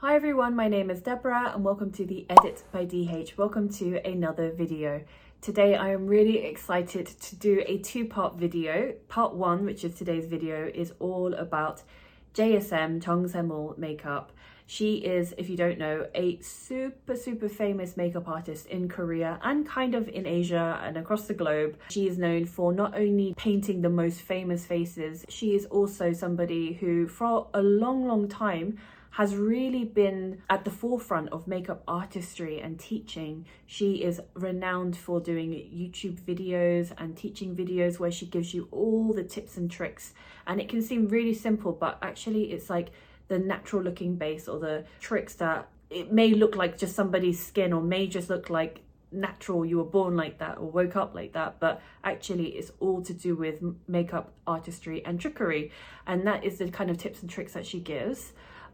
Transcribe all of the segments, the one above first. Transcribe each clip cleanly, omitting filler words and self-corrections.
Hi everyone, my name is Deborah and welcome to the Edit by DH. Welcome to another video. Today I am really excited to do a two-part video. Part one, which is today's video, is all about JSM, Jung Saem Mool makeup. She is, if you don't know, a super famous makeup artist in Korea and kind of in Asia and across the globe. She is known for not only painting the most famous faces, she is also somebody who for a long time has really been at the forefront of makeup artistry and teaching. She is renowned for doing YouTube videos and teaching videos where she gives you all the tips and tricks. And it can seem really simple, but actually it's like the natural looking base or the tricks that it may look like just somebody's skin or may just look like natural, you were born like that or woke up like that, but actually it's all to do with makeup artistry and trickery. And that is the kind of tips and tricks that she gives.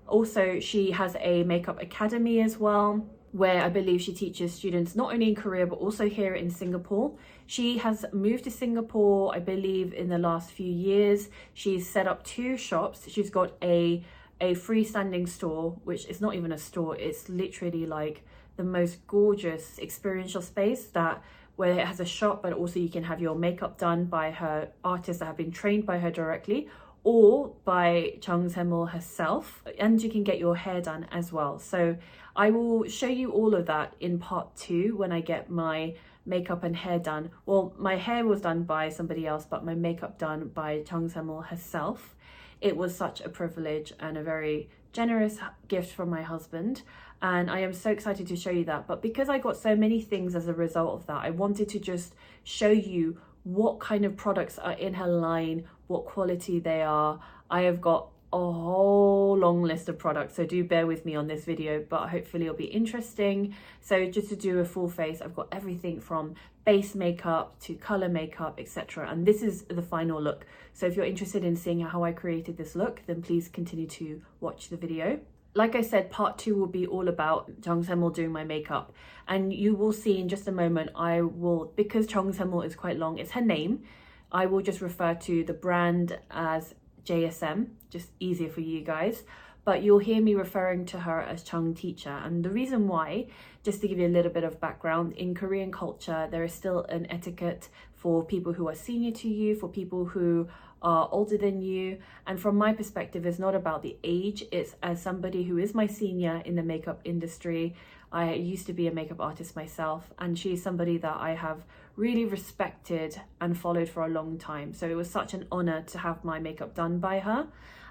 Also, she has a makeup academy as well, where I believe she teaches students not only in Korea, but also here in Singapore. She has moved to Singapore, I believe, in the last few years. She's set up 2 shops. She's got a freestanding store, which is not even a store. It's literally like the most gorgeous experiential space that where it has a shop, but also you can have your makeup done by her artists that have been trained by her directly, or by Jung Saem Mool herself, and you can get your hair done as well. So I will show you all of that in part 2 when I get my makeup and hair done. Well, my hair was done by somebody else, but my makeup done by Jung Saem Mool herself. It was such a privilege and a very generous gift from my husband, and I am so excited to show you that. But because I got so many things as a result of that, I wanted to just show you what kind of products are in her line, what quality they are. I have got a whole long list of products, so do bear with me on this video, but hopefully it'll be interesting. So just to do a full face, I've got everything from base makeup to color makeup, etc. And this is the final look. So if you're interested in seeing how I created this look, then please continue to watch the video. Like I said, part 2 will be all about Jung Saem Mool doing my makeup. And you will see in just a moment, I will, because Jung Saem Mool is quite long, it's her name, I will just refer to the brand as JSM, just easier for you guys. But you'll hear me referring to her as Chung teacher. And the reason why, just to give you a little bit of background, in Korean culture, there is still an etiquette for people who are senior to you, for people who are older than you. And from my perspective, it's not about the age, it's as somebody who is my senior in the makeup industry. I used to be a makeup artist myself, and she's somebody that I have really respected and followed for a long time. So it was such an honor to have my makeup done by her.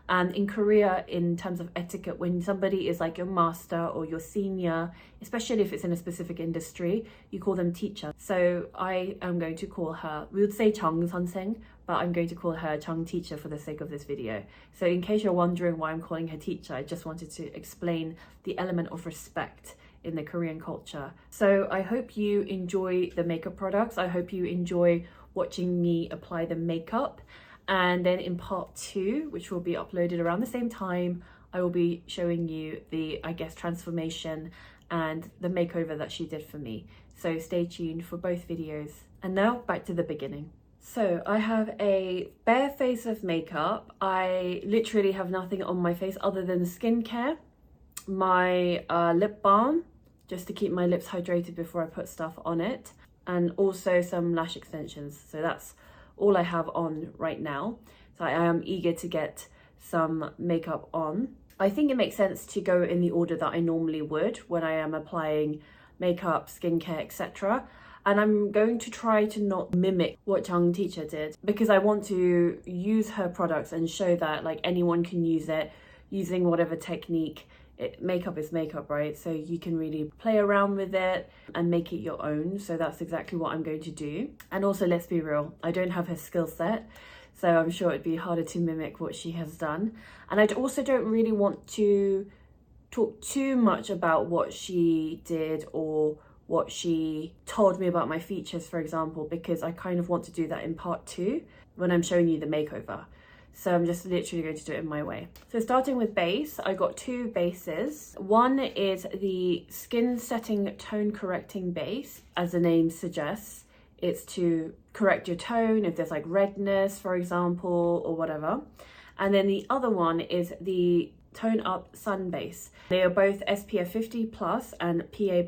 And in Korea, in terms of etiquette, when somebody is like your master or your senior, especially if it's in a specific industry, you call them teacher. So I am going to call her, we would say Chung 선생, but I'm going to call her Chung teacher for the sake of this video. So in case you're wondering why I'm calling her teacher, I just wanted to explain the element of respect in the Korean culture. So I hope you enjoy the makeup products. I hope you enjoy watching me apply the makeup. And then in part 2, which will be uploaded around the same time, I will be showing you the, I guess, transformation and the makeover that she did for me. So stay tuned for both videos. And now back to the beginning. So I have a bare face of makeup. I literally have nothing on my face other than skincare, my lip balm, just to keep my lips hydrated before I put stuff on it, and also some lash extensions. So that's all I have on right now. So I am eager to get some makeup on. I think it makes sense to go in the order that I normally would when I am applying makeup, skincare, etc. And I'm going to try to not mimic what Chung teacher did, because I want to use her products and show that like anyone can use it using whatever technique. Makeup is makeup, right? So you can really play around with it and make it your own. So that's exactly what I'm going to do. And also, let's be real, I don't have her skill set, so I'm sure it'd be harder to mimic what she has done. And I also don't really want to talk too much about what she did or what she told me about my features, for example, because I kind of want to do that in part 2 when I'm showing you the makeover. So I'm just literally going to do it in my way. So starting with base, I got 2 bases. One is the skin setting tone correcting base. As the name suggests, it's to correct your tone if there's like redness, for example, or whatever. And then the other one is the Tone Up Sun Base. They are both SPF 50 plus and PA+++,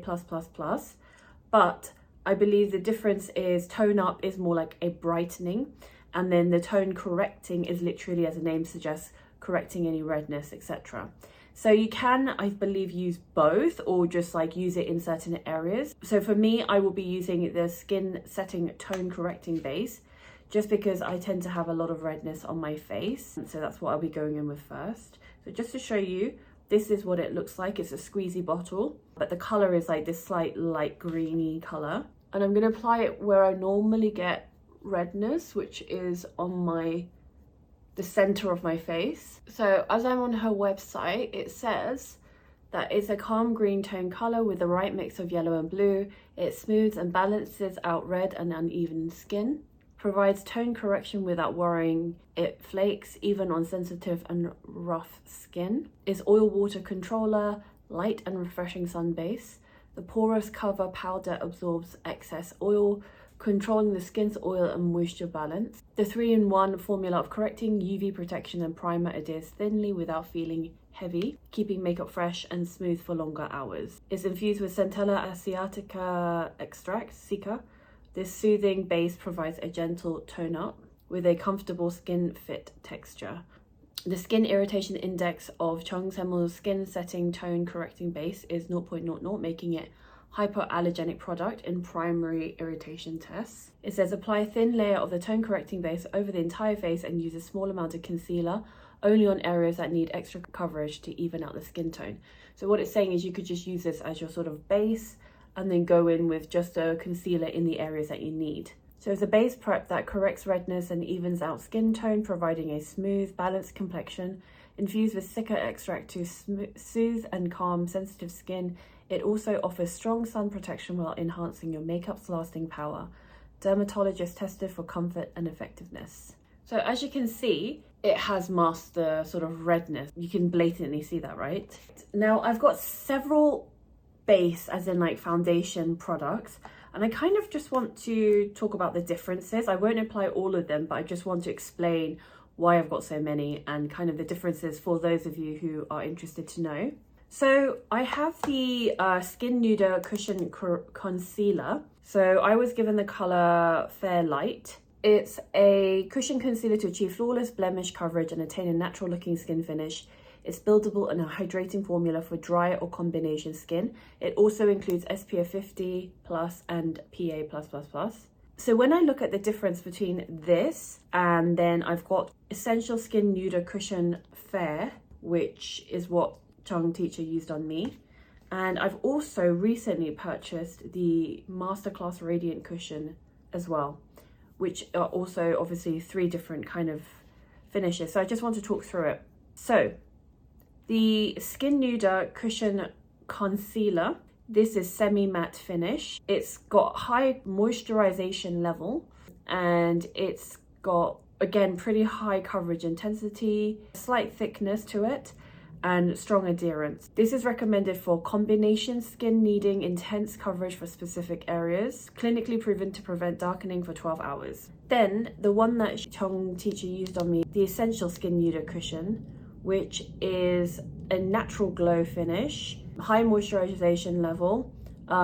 but I believe the difference is Tone Up is more like a brightening, and then the Tone Correcting is literally, as the name suggests, correcting any redness, etc. So you can, I believe, use both or just like use it in certain areas. So for me, I will be using the Skin Setting Tone Correcting Base just because I tend to have a lot of redness on my face. So that's what I'll be going in with first. So just to show you, this is what it looks like. It's a squeezy bottle, but the color is like this slight light greeny color. And I'm going to apply it where I normally get redness, which is on the center of my face. So as I'm on her website, it says that it's a calm green tone color with the right mix of yellow and blue. It smooths and balances out red and uneven skin, provides tone correction without worrying it flakes even on sensitive and rough skin, is oil water controller, light and refreshing sun base. The porous cover powder absorbs excess oil, controlling the skin's oil and moisture balance. The 3-in-1 formula of correcting, UV protection and primer adheres thinly without feeling heavy, keeping makeup fresh and smooth for longer hours. It's infused with Centella asiatica extract, Cica. This soothing base provides a gentle tone up with a comfortable skin fit texture. The skin irritation index of Jung Saem Mool's skin setting tone correcting base is 0.00, making it hypoallergenic product in primary irritation tests. It says apply a thin layer of the tone correcting base over the entire face and use a small amount of concealer only on areas that need extra coverage to even out the skin tone. So what it's saying is you could just use this as your sort of base and then go in with just a concealer in the areas that you need. So it's a base prep that corrects redness and evens out skin tone, providing a smooth, balanced complexion. Infused with Cica extract to soothe and calm sensitive skin. It also offers strong sun protection while enhancing your makeup's lasting power. Dermatologist tested for comfort and effectiveness. So as you can see, it has masked the sort of redness. You can blatantly see that, right? Now I've got several base, as in like foundation products, and I kind of just want to talk about the differences. I won't apply all of them, but I just want to explain why I've got so many and kind of the differences for those of you who are interested to know. So I have the Skin Nuda Cushion Concealer. So I was given the color Fair Light. It's a cushion concealer to achieve flawless blemish coverage and attain a natural looking skin finish. It's buildable and a hydrating formula for dry or combination skin. It also includes SPF 50 plus and PA+++. So when I look at the difference between this and then I've got Essential Skin Nuda Cushion Fair, which is what Chung Teacher used on me. And I've also recently purchased the Masterclass Radiant Cushion as well, which are also obviously 3 different kind of finishes. So I just want to talk through it. So the Skin Nuda Cushion Concealer, this is semi-matte finish. It's got high moisturization level and it's got, again, pretty high coverage intensity, slight thickness to it, and strong adherence. This is recommended for combination skin needing intense coverage for specific areas, clinically proven to prevent darkening for 12 hours. Then the one that Chung Teacher used on me, the Essential Skin Nuda Cushion, which is a natural glow finish, high moisturization level,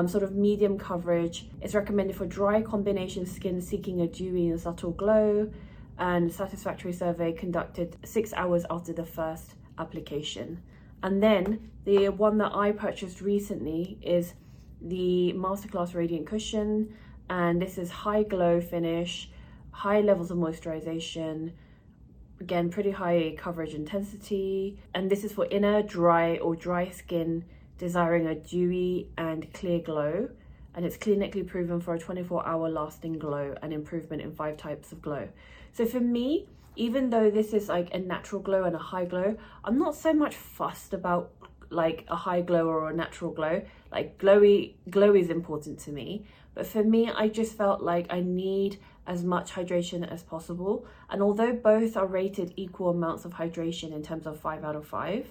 sort of medium coverage. It's recommended for dry combination skin seeking a dewy and subtle glow, and satisfactory survey conducted 6 hours after the first application. And then the one that I purchased recently is the Masterclass Radiant Cushion, and this is high glow finish, high levels of moisturization, again pretty high coverage intensity, and this is for inner dry or dry skin desiring a dewy and clear glow, and it's clinically proven for a 24-hour lasting glow and improvement in 5 types of glow. So for me, even though this is like a natural glow and a high glow, I'm not so much fussed about like a high glow or a natural glow. Like glow is important to me, but for me, I just felt like I need as much hydration as possible. And although both are rated equal amounts of hydration in terms of 5 out of 5,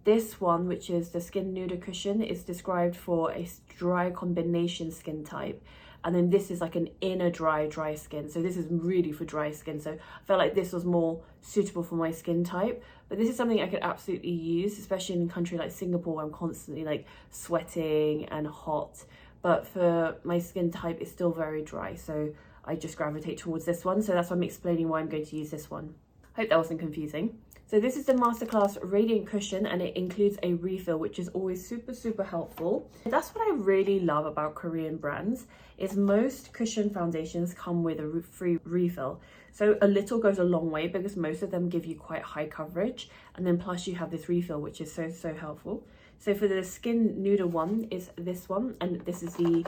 this one, which is the Skin Nuda Cushion, is described for a dry combination skin type. and then this is like an inner dry skin. So this is really for dry skin. So I felt like this was more suitable for my skin type. But this is something I could absolutely use, especially in a country like Singapore where I'm constantly like sweating and hot. But for my skin type, it's still very dry. So I just gravitate towards this one. So that's why I'm explaining why I'm going to use this one. Hope that wasn't confusing. So this is the Masterclass Radiant Cushion, and it includes a refill, which is always super helpful. That's what I really love about Korean brands, is most cushion foundations come with a free refill. So a little goes a long way because most of them give you quite high coverage, and then plus you have this refill, which is so helpful. So for the Skin Noodle one is this one, and this is the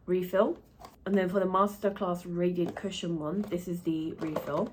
refill. And then for the Masterclass Radiant Cushion one, this is the refill.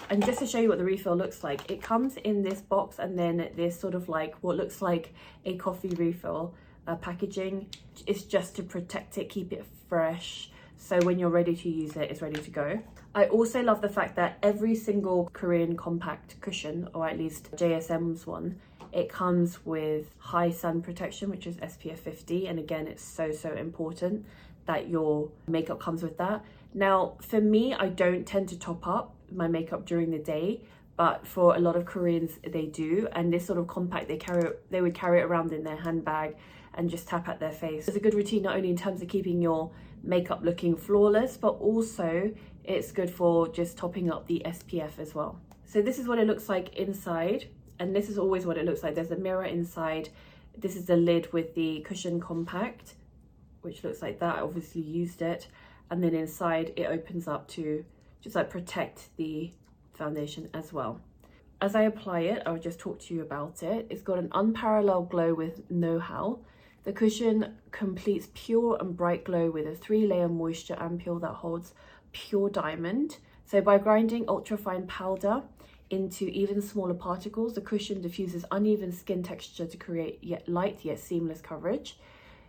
And just to show you what the refill looks like, it comes in this box and then this sort of like what looks like a coffee refill packaging. It's just to protect it, keep it fresh, so when you're ready to use it, it's ready to go. I also love the fact that every single Korean compact cushion, or at least JSM's one, it comes with high sun protection, which is SPF 50, and again, it's so important that your makeup comes with that. Now, for me, I don't tend to top up my makeup during the day, but for a lot of Koreans, they do. And this sort of compact, they would carry it around in their handbag and just tap at their face. It's a good routine, not only in terms of keeping your makeup looking flawless, but also it's good for just topping up the SPF as well. So this is what it looks like inside, and this is always what it looks like. There's a mirror inside. This is the lid with the cushion compact, which looks like that. I obviously used it. And then inside it opens up to just like protect the foundation as well. As I apply it, I'll just talk to you about it. It's got an unparalleled glow with know-how. The cushion completes pure and bright glow with a 3-layer moisture ampule that holds pure diamond. So by grinding ultrafine powder into even smaller particles, the cushion diffuses uneven skin texture to create light yet seamless coverage.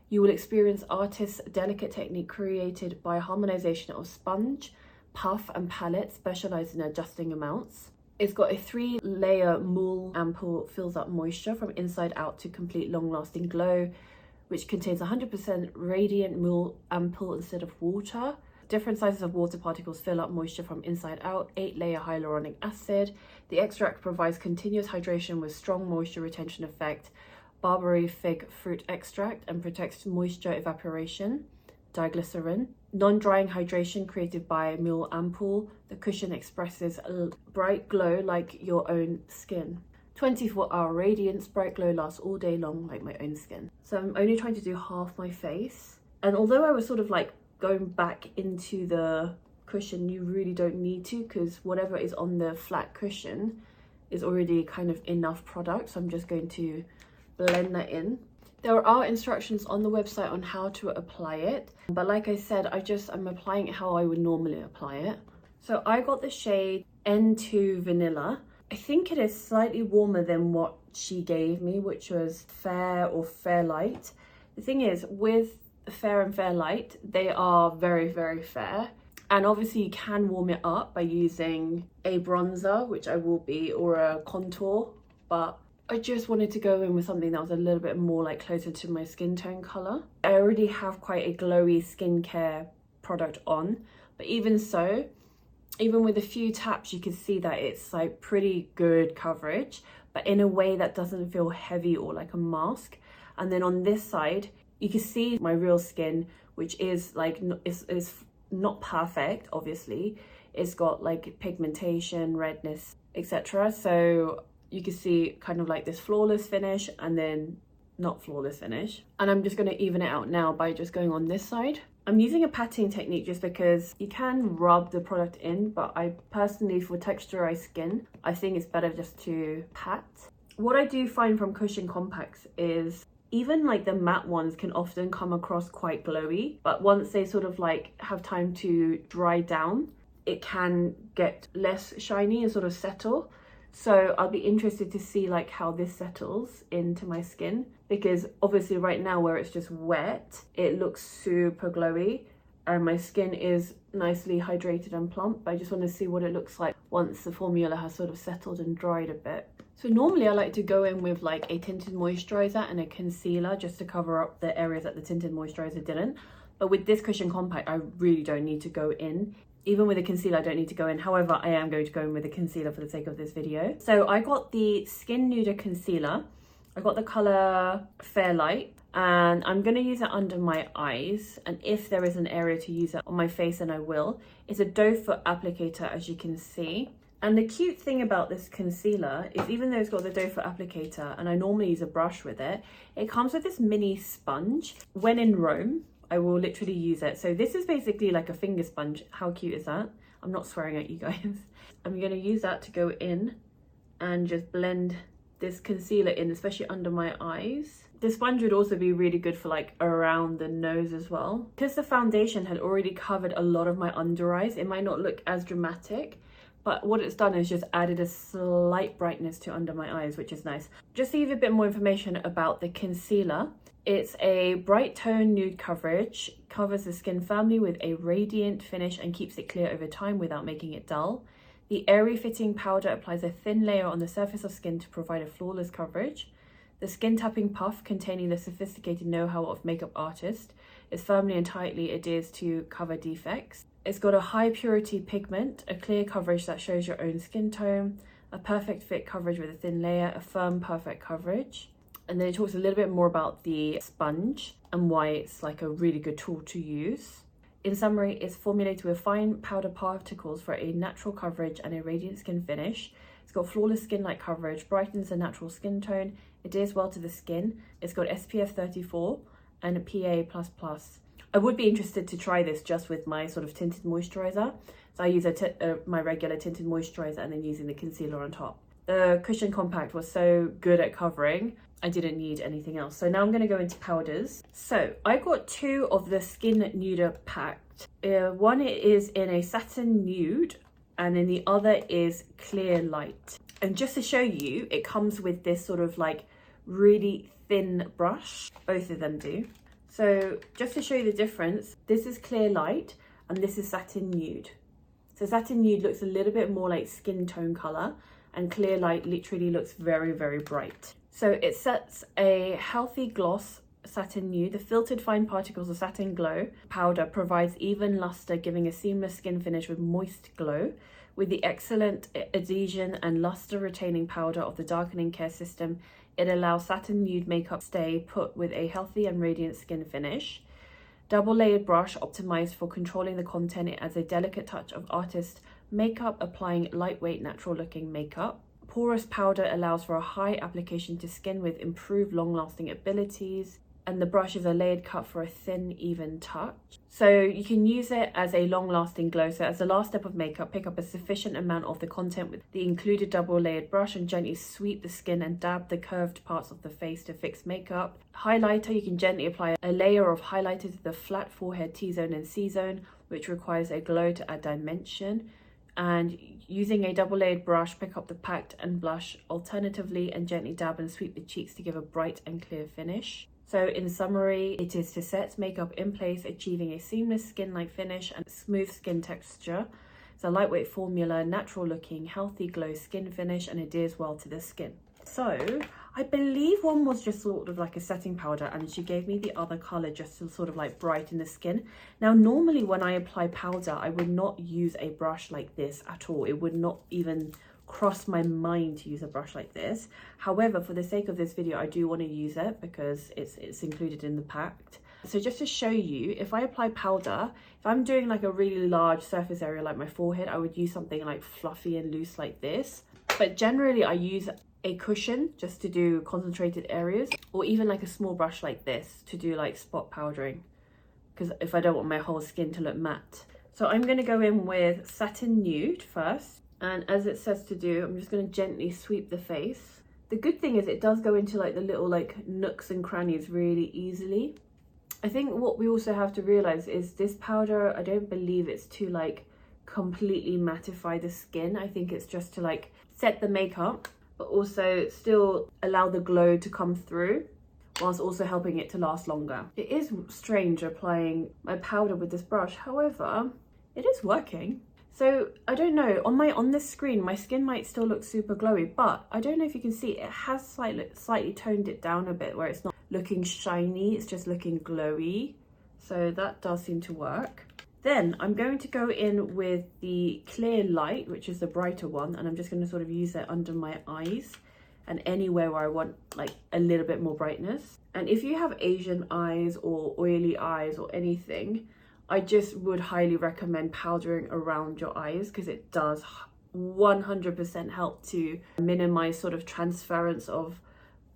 You will experience artists' delicate technique created by harmonization of sponge, puff and palette specialized in adjusting amounts. It's got a 3-layer mool ampoule, fills up moisture from inside out to complete long-lasting glow, which contains 100% radiant mool ampoule instead of water. Different sizes of water particles fill up moisture from inside out. 8-layer hyaluronic acid. The extract provides continuous hydration with strong moisture retention effect. Barberry fig fruit extract and protects moisture evaporation. Diglycerin. Non-drying hydration created by Mool Ampoule. The cushion expresses a bright glow like your own skin. 24-hour radiance. Bright glow lasts all day long like my own skin. So I'm only trying to do half my face. And although I was sort of like going back into the cushion, you really don't need to, because whatever is on the flat cushion is already kind of enough product. So I'm just going to blend that in. There are instructions on the website on how to apply it, but like I said, I'm applying it how I would normally apply it. So I got the shade N2 Vanilla. I think it is slightly warmer than what she gave me, which was Fair or Fair Light. The thing is, with Fair and Fair Light, they are very fair, and obviously you can warm it up by using a bronzer, which I will be, or a contour, but I just wanted to go in with something that was a little bit more like closer to my skin tone color. I already have quite a glowy skincare product on, but even so, even with a few taps, you can see that it's like pretty good coverage, but in a way that doesn't feel heavy or like a mask. And then on this side, you can see my real skin, which is like, is not perfect, obviously. It's got like pigmentation, redness, etc. So you can see kind of like this flawless finish and then not flawless finish. And I'm just going to even it out now by just going on this side. I'm using a patting technique just because you can rub the product in, but I personally, for texturized skin, I think it's better just to pat. What I do find from cushion compacts is even like the matte ones can often come across quite glowy, but once they sort of like have time to dry down, it can get less shiny and sort of settle. So I'll be interested to see like how this settles into my skin, because obviously right now where it's just wet, it looks super glowy and my skin is nicely hydrated and plump. But I just want to see what it looks like once the formula has sort of settled and dried a bit. So normally I like to go in with like a tinted moisturizer and a concealer just to cover up the areas that the tinted moisturizer didn't. But with this Cushion Compact, I really don't need to go in. Even with a concealer, I don't need to go in. However, I am going to go in with a concealer for the sake of this video. So I got the Skin Nuder Concealer. I got the color Fairlight, and I'm going to use it under my eyes. And if there is an area to use it on my face, then I will. It's a doe foot applicator, as you can see. And the cute thing about this concealer is, even though it's got the doe foot applicator, and I normally use a brush with it, it comes with this mini sponge. When in Rome, I will literally use it. So this is basically like a finger sponge. How cute is that? I'm not swearing at you guys. I'm going to use that to go in and just blend this concealer in, especially under my eyes. The sponge would also be really good for like around the nose as well. Because the foundation had already covered a lot of my under eyes, it might not look as dramatic, but what it's done is just added a slight brightness to under my eyes, which is nice. Just to give you a bit more information about the concealer, it's a bright tone nude coverage, covers the skin firmly with a radiant finish and keeps it clear over time without making it dull. The airy fitting powder applies a thin layer on the surface of skin to provide a flawless coverage. The skin tapping puff, containing the sophisticated know-how of makeup artists, is firmly and tightly adheres to cover defects. It's got a high purity pigment, a clear coverage that shows your own skin tone, a perfect fit coverage with a thin layer, a firm perfect coverage. And then it talks a little bit more about the sponge and why it's like a really good tool to use. In summary, it's formulated with fine powder particles for a natural coverage and a radiant skin finish. It's got flawless skin-like coverage, brightens the natural skin tone, adheres well to the skin. It's got SPF 34 and a PA++. I would be interested to try this just with my sort of tinted moisturizer. So I use my regular tinted moisturizer and then using the concealer on top. The Cushion Compact was so good at covering, I didn't need anything else. So now I'm going to go into powders. So I got two of the Skin Nuder packed. One is in a satin nude and then the other is clear light. And just to show you, it comes with this sort of like really thin brush. Both of them do. So just to show you the difference, this is clear light and this is satin nude. So satin nude looks a little bit more like skin tone color and clear light literally looks very, very bright. So it sets a healthy gloss satin nude. The filtered fine particles of Satin Glow powder provides even luster, giving a seamless skin finish with moist glow. With the excellent adhesion and luster retaining powder of the darkening care system, it allows satin nude makeup stay put with a healthy and radiant skin finish. Double layered brush optimized for controlling the content. It adds a delicate touch of artist makeup, applying lightweight, natural looking makeup. Porous powder allows for a high application to skin with improved long-lasting abilities. And the brush is a layered cut for a thin, even touch. So you can use it as a long-lasting glow. So as the last step of makeup, pick up a sufficient amount of the content with the included double layered brush and gently sweep the skin and dab the curved parts of the face to fix makeup. Highlighter, you can gently apply a layer of highlighter to the flat forehead T-zone and C-zone, which requires a glow to add dimension. And using a double layered brush, pick up the packed and blush alternatively and gently dab and sweep the cheeks to give a bright and clear finish. So in summary, it is to set makeup in place, achieving a seamless skin-like finish and smooth skin texture. It's a lightweight formula, natural looking, healthy glow skin finish and adheres well to the skin. So I believe one was just sort of like a setting powder and she gave me the other color just to sort of like brighten the skin. Now normally when I apply powder, I would not use a brush like this at all. It would not even cross my mind to use a brush like this. However, for the sake of this video, I do want to use it because it's included in the pack. So just to show you, if I apply powder, if I'm doing like a really large surface area like my forehead, I would use something like fluffy and loose like this. But generally I use a cushion just to do concentrated areas, or even like a small brush like this to do like spot powdering, because if I don't want my whole skin to look matte. So I'm going to go in with Satin Nude first. And as it says to do, I'm just going to gently sweep the face. The good thing is it does go into like the little like nooks and crannies really easily. I think what we also have to realize is this powder, I don't believe it's to like completely mattify the skin. I think it's just to like set the makeup, but also still allow the glow to come through whilst also helping it to last longer. It is strange applying my powder with this brush. However, it is working. So I don't know, on this screen, my skin might still look super glowy, but I don't know if you can see, it has slightly toned it down a bit where it's not looking shiny, it's just looking glowy. So that does seem to work. Then I'm going to go in with the clear light, which is the brighter one, and I'm just going to sort of use it under my eyes and anywhere where I want like a little bit more brightness. And if you have Asian eyes or oily eyes or anything, I just would highly recommend powdering around your eyes, because it does 100% help to minimize sort of transference of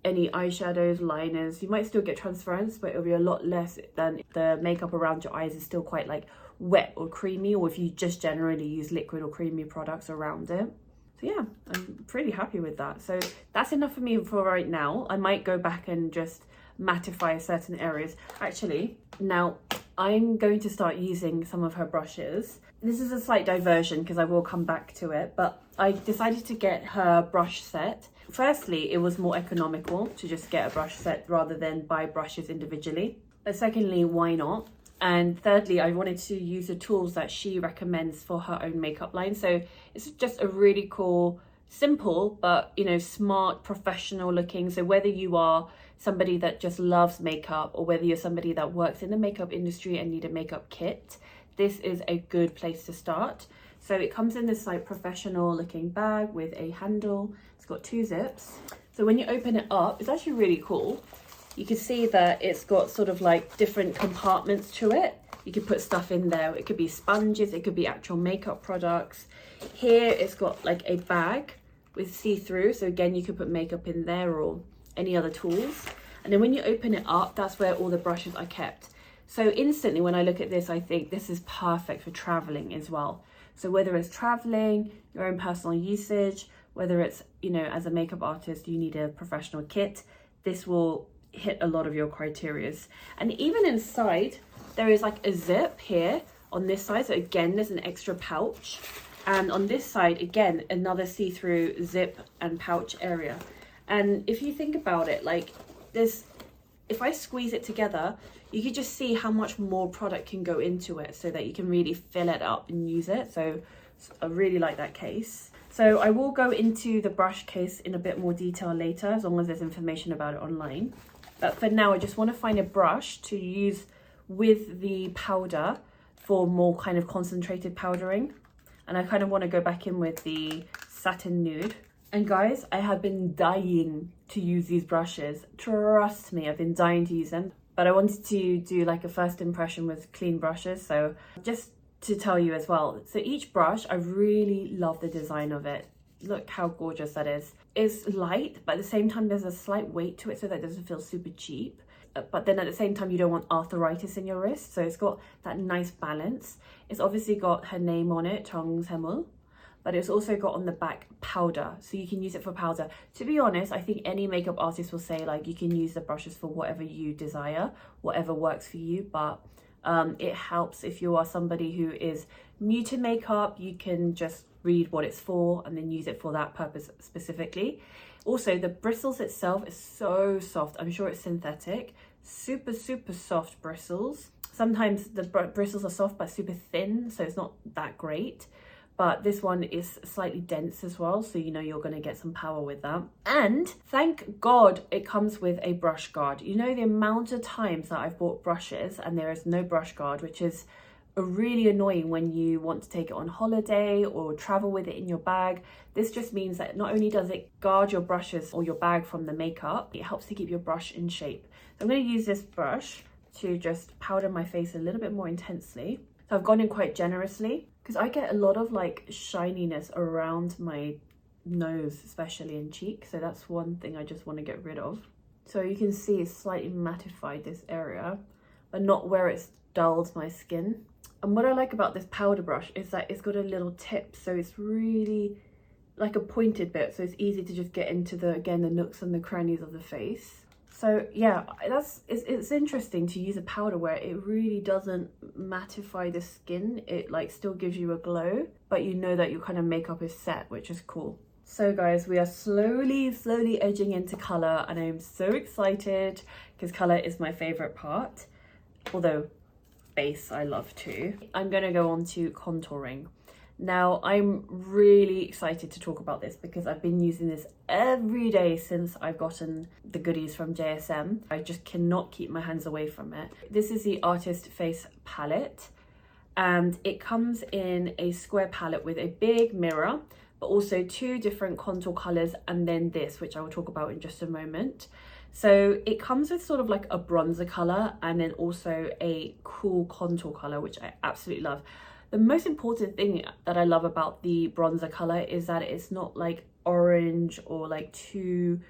any eyeshadows, liners. You might still get transference, but it'll be a lot less than the makeup around your eyes is still quite like wet or creamy, or if you just generally use liquid or creamy products around it. So yeah, I'm pretty happy with that. So that's enough for me for right now. I might go back and just mattify certain areas. Actually, now I'm going to start using some of her brushes. This is a slight diversion because I will come back to it, but I decided to get her brush set. Firstly, it was more economical to just get a brush set rather than buy brushes individually. But secondly, why not? And thirdly, I wanted to use the tools that she recommends for her own makeup line. So it's just a really cool, simple, but you know, smart, professional looking. So whether you are somebody that just loves makeup, or whether you're somebody that works in the makeup industry and need a makeup kit, this is a good place to start. So it comes in this like professional looking bag with a handle. It's got 2 zips. So when you open it up, it's actually really cool. You can see that it's got sort of like different compartments to it. You can put stuff in there. It could be sponges, it could be actual makeup products. Here it's got like a bag with see-through. So again, you could put makeup in there or any other tools. And then when you open it up, that's where all the brushes are kept. So instantly when I look at this, I think this is perfect for traveling as well. So whether it's traveling, your own personal usage, whether it's, you know, as a makeup artist, you need a professional kit, this will hit a lot of your criterias. And even inside, there is like a zip here on this side. So again, there's an extra pouch. And on this side, again, another see-through zip and pouch area. And if you think about it, like this, if I squeeze it together, you can just see how much more product can go into it so that you can really fill it up and use it. So I really like that case. So I will go into the brush case in a bit more detail later, as long as there's information about it online. But for now, I just want to find a brush to use with the powder for more kind of concentrated powdering. And I kind of want to go back in with the satin nude. And guys, I have been dying to use these brushes. Trust me, I've been dying to use them. But I wanted to do like a first impression with clean brushes. So just to tell you as well, so each brush, I really love the design of it. Look how gorgeous that is. It's light, but at the same time, there's a slight weight to it so that it doesn't feel super cheap. But then at the same time, you don't want arthritis in your wrist. So it's got that nice balance. It's obviously got her name on it, Jung Saem Mool, but it's also got on the back powder. So you can use it for powder. To be honest, I think any makeup artist will say like you can use the brushes for whatever you desire, whatever works for you. But it helps if you are somebody who is new to makeup, you can just read what it's for and then use it for that purpose specifically. Also, the bristles itself is so soft. I'm sure it's synthetic. Super, super soft bristles. Sometimes the bristles are soft but super thin, so it's not that great. But this one is slightly dense as well, so you know you're going to get some power with that. And thank God it comes with a brush guard. You know the amount of times that I've bought brushes and there is no brush guard, which is really annoying when you want to take it on holiday or travel with it in your bag. This just means that not only does it guard your brushes or your bag from the makeup, it helps to keep your brush in shape. So I'm going to use this brush to just powder my face a little bit more intensely. So I've gone in quite generously because I get a lot of like shininess around my nose, especially in cheek. So that's one thing I just want to get rid of. So you can see it's slightly mattified this area, but not where it's dulled my skin. And what I like about this powder brush is that it's got a little tip. So it's really like a pointed bit. So it's easy to just get into the, again, the nooks and the crannies of the face. So yeah, it's interesting to use a powder where it really doesn't mattify the skin. It like still gives you a glow, but you know that your kind of makeup is set, which is cool. So guys, we are slowly edging into color, and I'm so excited because color is my favorite part. Although base I love too. I'm gonna go on to contouring. Now, I'm really excited to talk about this because I've been using this every day since I've gotten the goodies from JSM. I just cannot keep my hands away from it. This is the Artist Face palette, and it comes in a square palette with a big mirror, but also 2 different contour colors, and then this, which I will talk about in just a moment. So it comes with sort of like a bronzer color and then also a cool contour color, which I absolutely love. The most important thing that I love about the bronzer color is that it's not like orange or like too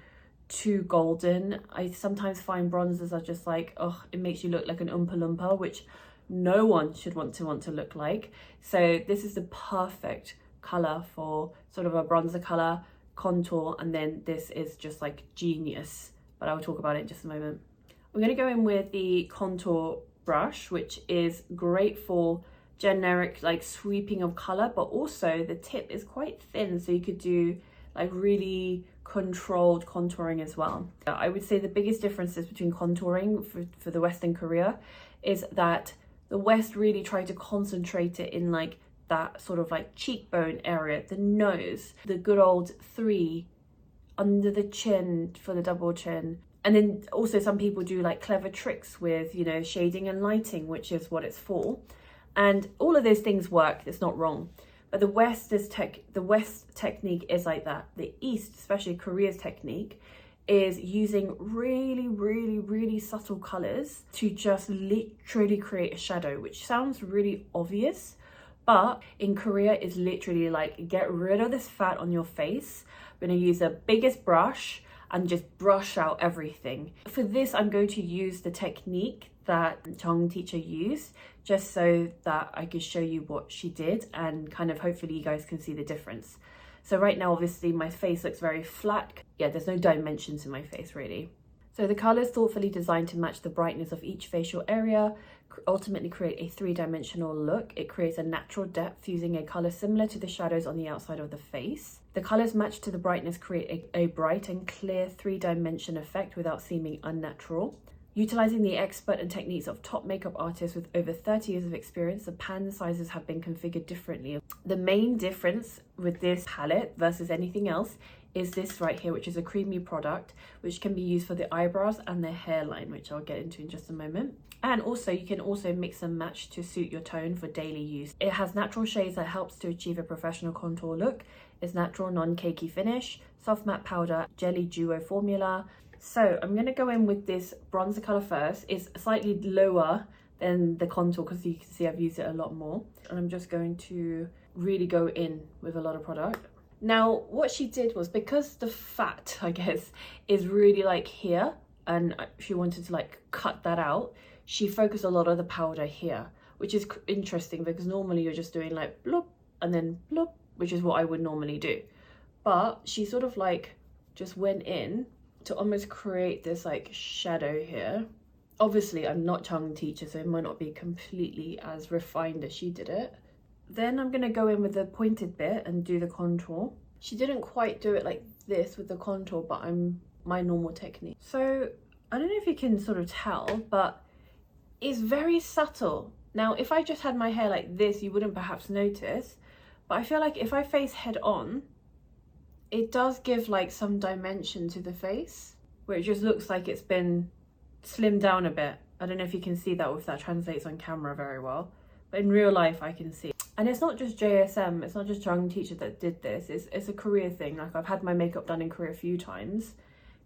golden. I sometimes find bronzers are just like, oh, it makes you look like an Oompa Loompa, which no one should want to look like. So this is the perfect color for sort of a bronzer color, contour, and then this is just like genius, but I will talk about it in just a moment. I'm going to go in with the contour brush, which is great for generic like sweeping of color, but also the tip is quite thin, so you could do like really controlled contouring as well. I would say the biggest differences between contouring for the West and Korea is that the West really tried to concentrate it in like that sort of like cheekbone area, the nose, the good old 3 under the chin for the double chin. And then also some people do like clever tricks with, you know, shading and lighting, which is what it's for. And all of those things work, it's not wrong. But the West technique is like that. The East, especially Korea's technique, is using really subtle colors to just literally create a shadow, which sounds really obvious. But in Korea, it's literally like, get rid of this fat on your face. I'm going to use the biggest brush and just brush out everything. For this, I'm going to use the technique that Jung teacher used, just so that I could show you what she did and kind of hopefully you guys can see the difference. So right now, obviously my face looks very flat. Yeah, there's no dimensions in my face really. So the color is thoughtfully designed to match the brightness of each facial area, ultimately create a 3-dimensional look. It creates a natural depth using a color similar to the shadows on the outside of the face. The colors matched to the brightness create a bright and clear 3-dimension effect without seeming unnatural. Utilizing the expert and techniques of top makeup artists with over 30 years of experience, the pan sizes have been configured differently. The main difference with this palette versus anything else is this right here, which is a creamy product, which can be used for the eyebrows and the hairline, which I'll get into in just a moment. And also, you can also mix and match to suit your tone for daily use. It has natural shades that helps to achieve a professional contour look. It's natural, non-cakey finish, soft matte powder, jelly duo formula. So I'm going to go in with this bronzer color first. It's slightly lower than the contour because you can see I've used it a lot more. And I'm just going to really go in with a lot of product. Now, what she did was, because the fat, I guess, is really like here, and she wanted to like cut that out, she focused a lot of the powder here, which is interesting because normally you're just doing like bloop and then bloop, which is what I would normally do. But she sort of like just went in to almost create this like shadow here. Obviously, I'm not Jung teacher, so it might not be completely as refined as she did it. Then I'm gonna go in with the pointed bit and do the contour. She didn't quite do it like this with the contour, but my normal technique. So I don't know if you can sort of tell, but it's very subtle. Now, if I just had my hair like this, you wouldn't perhaps notice, but I feel like if I face head on, it does give like some dimension to the face, where it just looks like it's been slimmed down a bit. I don't know if you can see that, or if that translates on camera very well, but in real life I can see. And it's not just JSM, it's not just Jung teacher that did this, it's a Korea thing. Like, I've had my makeup done in Korea a few times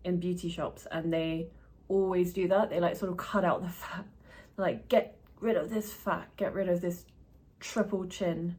in beauty shops, and they always do that. They like sort of cut out the fat, like get rid of this fat, get rid of this triple chin.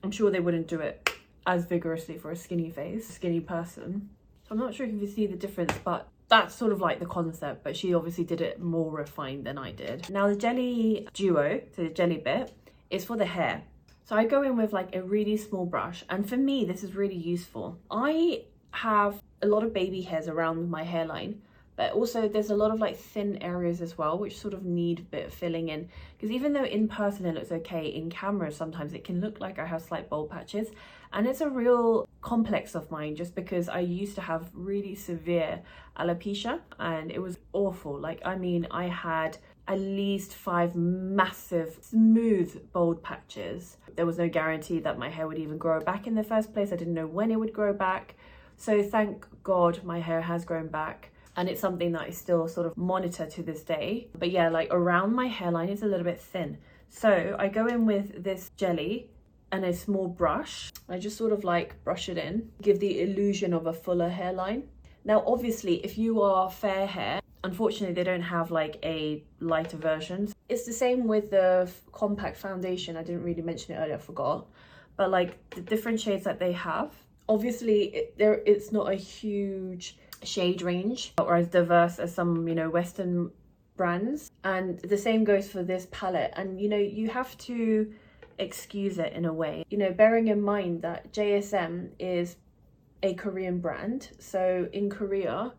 I'm sure they wouldn't do it as vigorously for a skinny face, skinny person. So I'm not sure if you see the difference, but that's sort of like the concept, but she obviously did it more refined than I did. Now the jelly duo, so the jelly bit, is for the hair. So I go in with like a really small brush, and for me this is really useful. I have a lot of baby hairs around my hairline, but also there's a lot of like thin areas as well, which sort of need a bit of filling in, because even though in person it looks okay, in camera sometimes it can look like I have slight bald patches, And it's a real complex of mine just because I used to have really severe alopecia and it was awful. Like, I mean, I had at least 5 massive, smooth, bold patches. There was no guarantee that my hair would even grow back in the first place. I didn't know when it would grow back. So thank God my hair has grown back. And it's something that I still sort of monitor to this day. But yeah, like around my hairline is a little bit thin. So I go in with this jelly and a small brush. I just sort of like brush it in, give the illusion of a fuller hairline. Now, obviously, if you are fair hair, unfortunately, they don't have like a lighter version. It's the same with the compact foundation. I didn't really mention it earlier, I forgot. But like the different shades that they have, obviously it's not a huge shade range or as diverse as some, you know, Western brands. And the same goes for this palette. And, you know, you have to excuse it in a way, you know, bearing in mind that JSM is a Korean brand. So in Korea,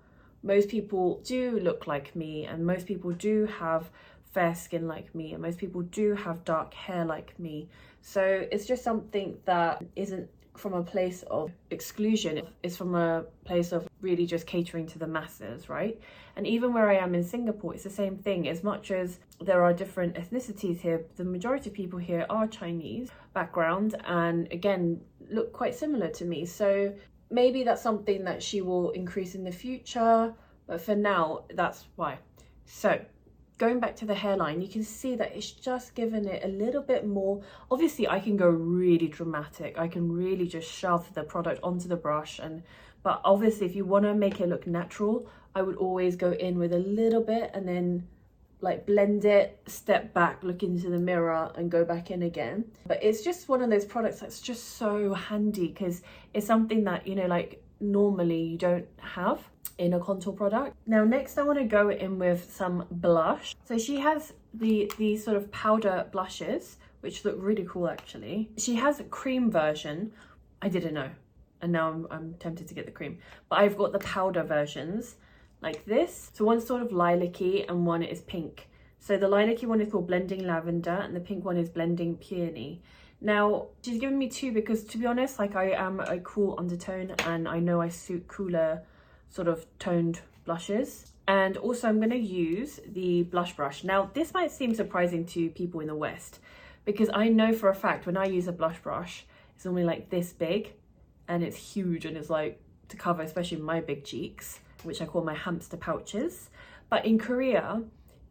most people do look like me and most people do have fair skin like me and most people do have dark hair like me. So it's just something that isn't from a place of exclusion, it's from a place of really just catering to the masses, right? And even where I am in Singapore, it's the same thing. As much as there are different ethnicities here, the majority of people here are Chinese background and again look quite similar to me. So maybe that's something that she will increase in the future, but for now, that's why. So going back to the hairline, you can see that it's just given it a little bit more. Obviously, I can go really dramatic. I can really just shove the product onto the brush. But obviously, if you want to make it look natural, I would always go in with a little bit and then like blend it, step back, look into the mirror and go back in again. But it's just one of those products that's just so handy because it's something that, you know, like normally you don't have in a contour product. Now next I want to go in with some blush. So she has these sort of powder blushes which look really cool actually. She has a cream version. I didn't know and now I'm tempted to get the cream, but I've got the powder versions like this. So one's sort of lilac-y and one is pink. So the lilac-y one is called Blending Lavender and the pink one is Blending Peony. Now she's given me 2 because to be honest, like I am a cool undertone and I know I suit cooler sort of toned blushes. And also I'm going to use the blush brush. Now this might seem surprising to people in the West because I know for a fact when I use a blush brush it's normally like this big and it's huge and it's like to cover especially my big cheeks, which I call my hamster pouches. But in Korea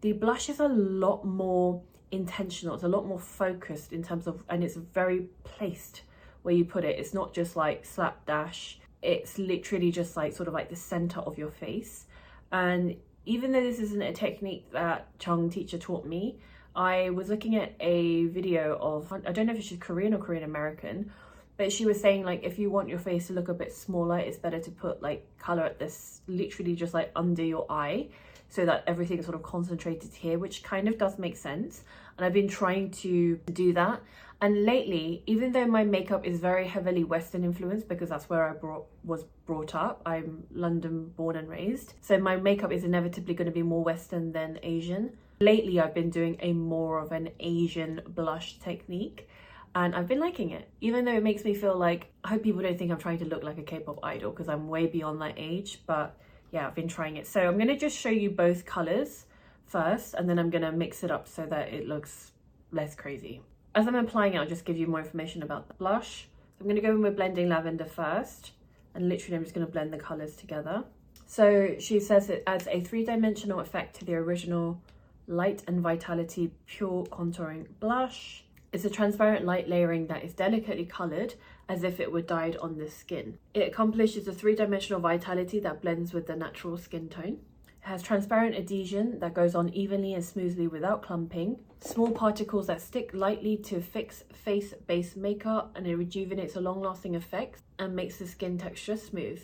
the blush is a lot more intentional, it's a lot more focused in terms of, and it's very placed where you put it. It's not just like slapdash, it's literally just like sort of like the center of your face. And even though this isn't a technique that Jung teacher taught me, I was looking at a video of, I don't know if she's Korean or Korean American, but she was saying like if you want your face to look a bit smaller, it's better to put like color at this literally just like under your eye so that everything is sort of concentrated here, which kind of does make sense. And I've been trying to do that. And lately, even though my makeup is very heavily Western influenced because that's where I was brought up, I'm London born and raised, so my makeup is inevitably going to be more Western than Asian. Lately, I've been doing a more of an Asian blush technique and I've been liking it, even though it makes me feel like, I hope people don't think I'm trying to look like a K-pop idol because I'm way beyond that age, but yeah, I've been trying it. So I'm going to just show you both colors first and then I'm going to mix it up so that it looks less crazy. As I'm applying it, I'll just give you more information about the blush. So I'm going to go in with Blending Lavender first and literally I'm just going to blend the colors together. So she says it adds a 3-dimensional effect to the original Light and Vitality Pure Contouring Blush. It's a transparent light layering that is delicately colored as if it were dyed on the skin. It accomplishes a 3-dimensional vitality that blends with the natural skin tone. It has transparent adhesion that goes on evenly and smoothly without clumping. Small particles that stick lightly to fix face-based makeup, and it rejuvenates a long-lasting effect and makes the skin texture smooth.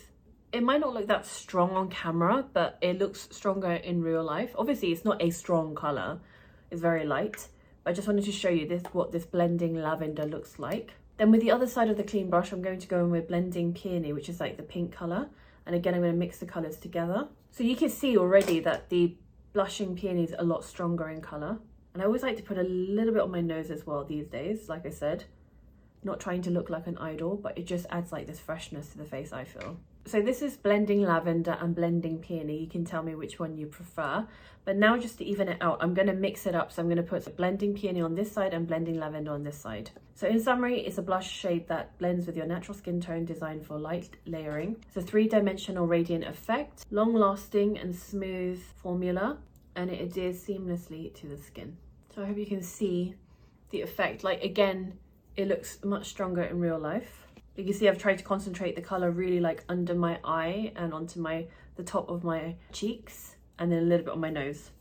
It might not look that strong on camera, but it looks stronger in real life. Obviously, it's not a strong color. It's very light. I just wanted to show you what this Blending Lavender looks like. Then with the other side of the clean brush, I'm going to go in with Blending Peony, which is like the pink color. And again, I'm going to mix the colors together. So you can see already that the blushing peony is a lot stronger in color. And I always like to put a little bit on my nose as well these days, like I said. not trying to look like an idol, but it just adds like this freshness to the face, I feel. So this is Blending Lavender and Blending Peony. You can tell me which one you prefer. But now just to even it out, I'm going to mix it up. So I'm going to put Blending Peony on this side and Blending Lavender on this side. So in summary, it's a blush shade that blends with your natural skin tone, designed for light layering. It's a three-dimensional radiant effect, long-lasting and smooth formula, and it adheres seamlessly to the skin. So I hope you can see the effect. Like, again, it looks much stronger in real life. You can see I've tried to concentrate the color really like under my eye and onto the top of my cheeks, and then a little bit on my nose.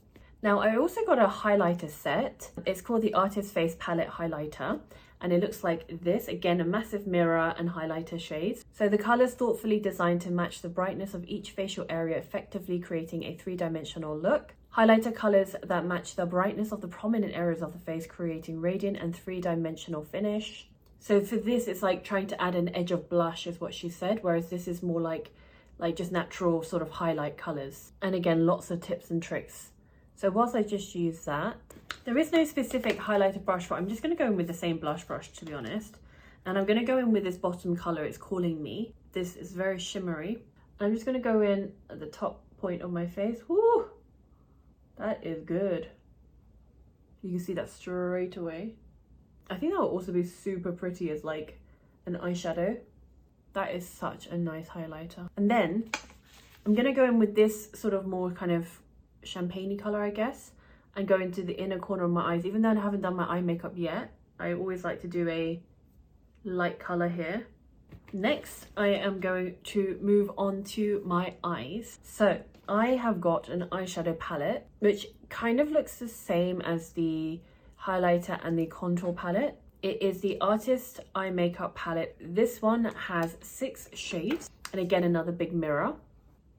Now I also got a highlighter set. It's called the Artist Face Palette Highlighter, and it looks like this. Again, a massive mirror and highlighter shades. So the colors thoughtfully designed to match the brightness of each facial area, effectively creating a three-dimensional look. Highlighter colors that match the brightness of the prominent areas of the face, creating radiant and three-dimensional finish. So for this, it's like trying to add an edge of blush is what she said, whereas this is more like just natural sort of highlight colors. And again, lots of tips and tricks. So whilst I just use that, there is no specific highlighter brush, but I'm just going to go in with the same blush brush, to be honest. And I'm going to go in with this bottom color, It's Calling Me. This is very shimmery. I'm just going to go in at the top point of my face. Woo! That is good. You can see that straight away. I think that will also be super pretty as like an eyeshadow. That is such a nice highlighter. And then I'm gonna go in with this sort of more kind of champagne-y color, I guess, and go into the inner corner of my eyes. Even though I haven't done my eye makeup yet, I always like to do a light color here. Next, I am going to move on to my eyes. So I have got an eyeshadow palette, which kind of looks the same as the highlighter and the contour palette. It is the Artist Eye Makeup Palette. This one has 6 shades, and again, another big mirror.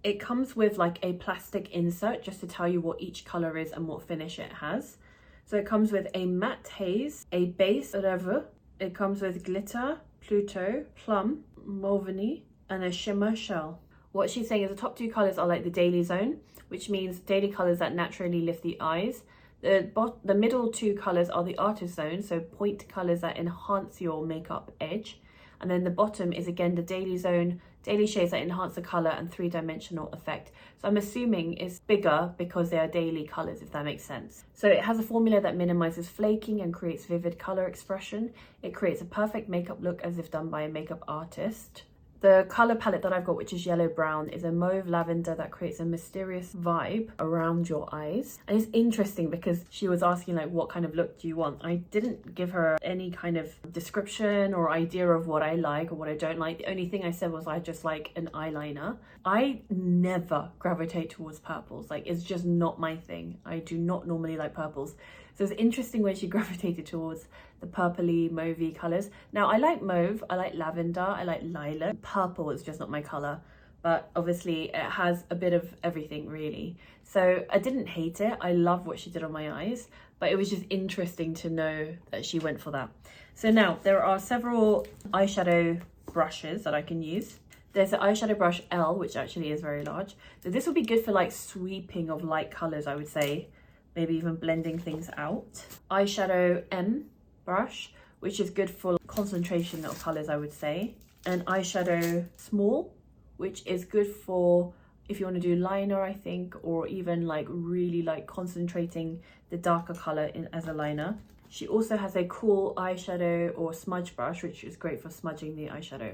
It comes with like a plastic insert just to tell you what each color is and what finish it has. So it comes with a matte haze, a base 𝕊𝕦𝕓𝕒𝕣𝕚. It comes with glitter, Pluto, plum, Mauve, and a shimmer shell. What she's saying is the top 2 colors are like the daily zone, which means daily colors that naturally lift the eyes. The middle 2 colors are the artist zone, so point colors that enhance your makeup edge. And then the bottom is again the daily zone, daily shades that enhance the color and three-dimensional effect. So I'm assuming it's bigger because they are daily colors, if that makes sense. So it has a formula that minimizes flaking and creates vivid color expression. It creates a perfect makeup look as if done by a makeup artist. The color palette that I've got, which is yellow brown, is a mauve lavender that creates a mysterious vibe around your eyes. And it's interesting because she was asking like, what kind of look do you want? I didn't give her any kind of description or idea of what I like or what I don't like. The only thing I said was I just like an eyeliner. I never gravitate towards purples. Like, it's just not my thing. I do not normally like purples. So it's interesting when she gravitated towards the purpley, mauvey colors. Now, I like mauve, I like lavender, I like lilac. Purple is just not my color, but obviously it has a bit of everything really. So I didn't hate it. I love what she did on my eyes, but it was just interesting to know that she went for that. So now there are several eyeshadow brushes that I can use. There's the eyeshadow brush L, which actually is very large. So this will be good for like sweeping of light colors, I would say. Maybe even blending things out. Eyeshadow M brush, which is good for concentration of colors, I would say. And eyeshadow small, which is good for if you want to do liner, I think, or even like really like concentrating the darker color in as a liner. She also has a cool eyeshadow or smudge brush, which is great for smudging the eyeshadow,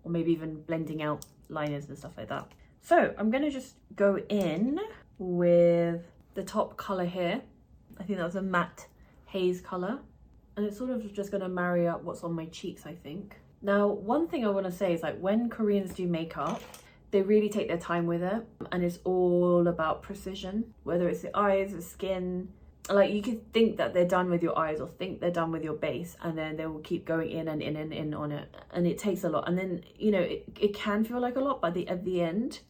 or maybe even blending out liners and stuff like that. So I'm gonna just go in with the top color here. I think that's a matte haze color, and it's sort of just going to marry up what's on my cheeks, I think. Now, one thing I want to say is like when Koreans do makeup, they really take their time with it, and it's all about precision, whether it's the eyes, the skin. Like, you could think that they're done with your eyes or think they're done with your base, and then they will keep going in and in and in on it, and it takes a lot. And then, you know, it can feel like a lot, but at the end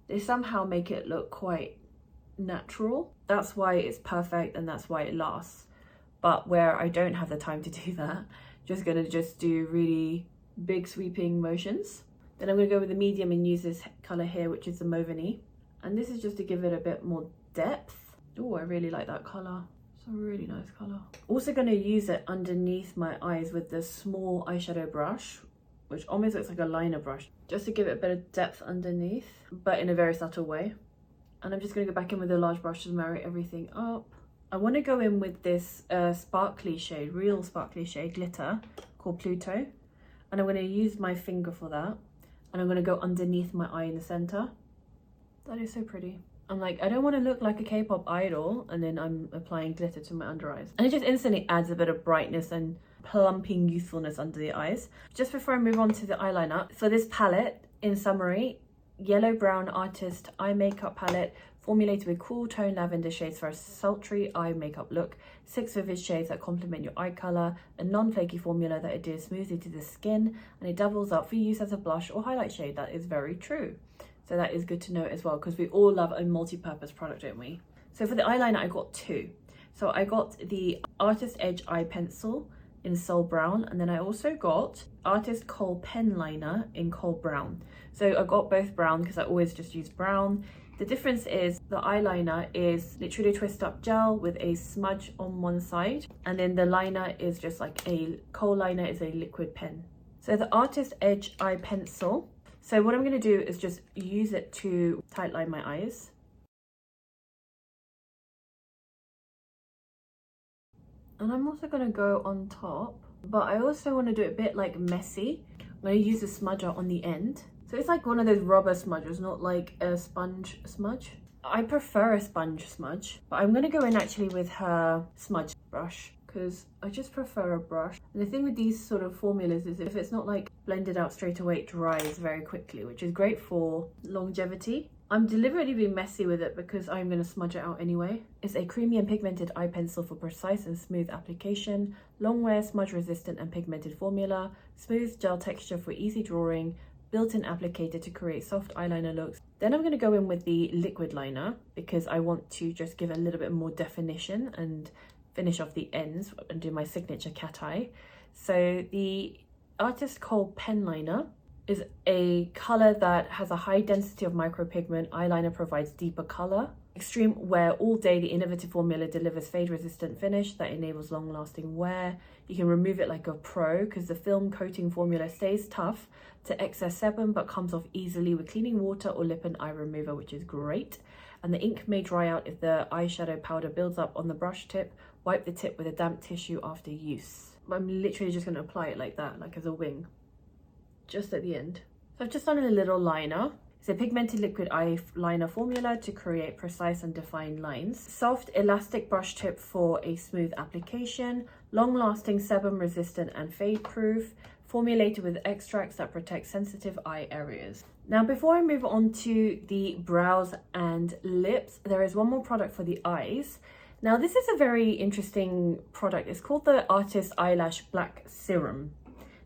they somehow make it look quite natural. That's why it's perfect, and that's why it lasts. But where I don't have the time to do that, just gonna do really big sweeping motions. Then I'm gonna go with the medium and use this color here, which is the Mauve, and this is just to give it a bit more depth. Oh, I really like that color. It's a really nice colour. Also going to use it underneath my eyes with this small eyeshadow brush, which almost looks like a liner brush, just to give it a bit of depth underneath, but in a very subtle way. And I'm just going to go back in with a large brush to marry everything up. I want to go in with this sparkly shade, real sparkly shade, glitter, called Pluto. And I'm going to use my finger for that. And I'm going to go underneath my eye in the centre. That is so pretty. I'm like, I don't want to look like a K-pop idol, and then I'm applying glitter to my under eyes. And it just instantly adds a bit of brightness and plumping youthfulness under the eyes. Just before I move on to the eyeliner, for this palette, in summary, Yellow Brown Artist Eye Makeup Palette, formulated with cool tone lavender shades for a sultry eye makeup look, 6 vivid shades that complement your eye colour, a non-flaky formula that adheres smoothly to the skin, and it doubles up for use as a blush or highlight shade. That is very true. So that is good to know as well, because we all love a multi-purpose product, don't we? So for the eyeliner, I got 2. So I got the Artist Edge Eye Pencil in Soul Brown, and then I also got Artist Kohl Pen Liner in Kohl Brown. So I got both brown because I always just use brown. The difference is the eyeliner is literally twist up gel with a smudge on one side, and then the liner is just like a kohl liner is a liquid pen. So the Artist Edge Eye Pencil, so what I'm going to do is just use it to tightline my eyes. And I'm also going to go on top, but I also want to do it a bit like messy. I'm going to use a smudger on the end. So it's like one of those rubber smudgers, not like a sponge smudge. I prefer a sponge smudge, but I'm going to go in actually with her smudge brush, because I just prefer a brush. And the thing with these sort of formulas is if it's not like blended out straight away, it dries very quickly, which is great for longevity. I'm deliberately being messy with it because I'm going to smudge it out anyway. It's a creamy and pigmented eye pencil for precise and smooth application, long wear, smudge resistant and pigmented formula, smooth gel texture for easy drawing, built-in applicator to create soft eyeliner looks. Then I'm going to go in with the liquid liner because I want to just give a little bit more definition and finish off the ends and do my signature cat eye. So the Artist Kohl Pen Liner is a color that has a high density of micropigment. Eyeliner provides deeper color. Extreme wear all day, the innovative formula delivers fade resistant finish that enables long lasting wear. You can remove it like a pro because the film coating formula stays tough to excess sebum but comes off easily with cleaning water or lip and eye remover, which is great. And the ink may dry out if the eyeshadow powder builds up on the brush tip. Wipe the tip with a damp tissue after use. I'm literally just going to apply it like that, like as a wing, just at the end. So I've just done a little liner. It's a pigmented liquid eyeliner formula to create precise and defined lines. Soft elastic brush tip for a smooth application. Long-lasting, sebum-resistant and fade-proof. Formulated with extracts that protect sensitive eye areas. Now, before I move on to the brows and lips, there is one more product for the eyes. Now, this is a very interesting product. It's called the Artist Eyelash Black Serum,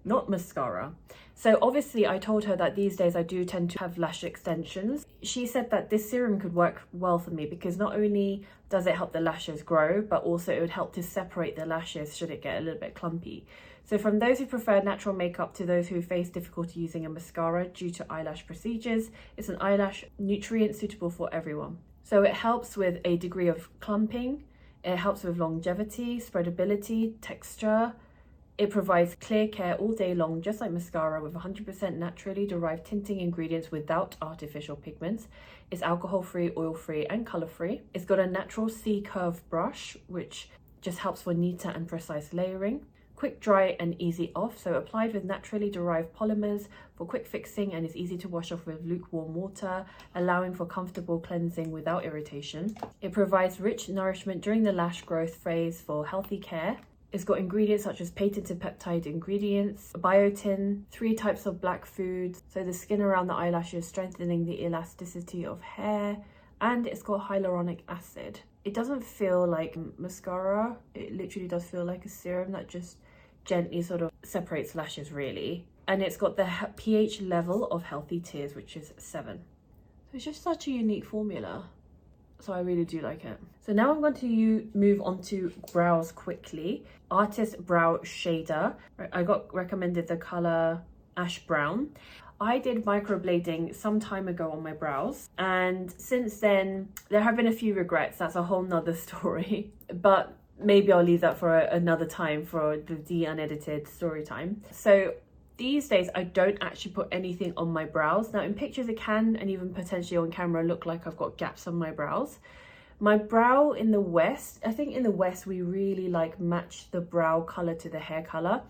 not mascara. So obviously I told her that these days I do tend to have lash extensions. She said that this serum could work well for me because not only does it help the lashes grow, but also it would help to separate the lashes should it get a little bit clumpy. So from those who prefer natural makeup to those who face difficulty using a mascara due to eyelash procedures, it's an eyelash nutrient suitable for everyone. So it helps with a degree of clumping, it helps with longevity, spreadability, texture. It provides clear care all day long, just like mascara, with 100% naturally derived tinting ingredients without artificial pigments. It's alcohol-free, oil-free and color-free. It's got a natural C-curve brush, which just helps for neater and precise layering. Quick dry and easy off, so applied with naturally derived polymers for quick fixing and is easy to wash off with lukewarm water, allowing for comfortable cleansing without irritation. It provides rich nourishment during the lash growth phase for healthy care. It's got ingredients such as patented peptide ingredients, biotin, 3 types of black foods, so the skin around the eyelashes strengthening the elasticity of hair, and it's got hyaluronic acid. It doesn't feel like mascara, it literally does feel like a serum that just gently sort of separates lashes really. And it's got the pH level of healthy tears, which is 7. So it's just such a unique formula. So I really do like it. So now I'm going to move on to brows quickly. Artist Brow Shader. I got recommended the color Ash Brown. I did microblading some time ago on my brows, and since then there have been a few regrets. That's a whole nother story. But maybe I'll leave that for another time, for the unedited story time. So these days I don't actually put anything on my brows. Now in pictures it can, and even potentially on camera, look like I've got gaps on my brows. My brow in the West, I think in the West we really like match the brow color to the hair color,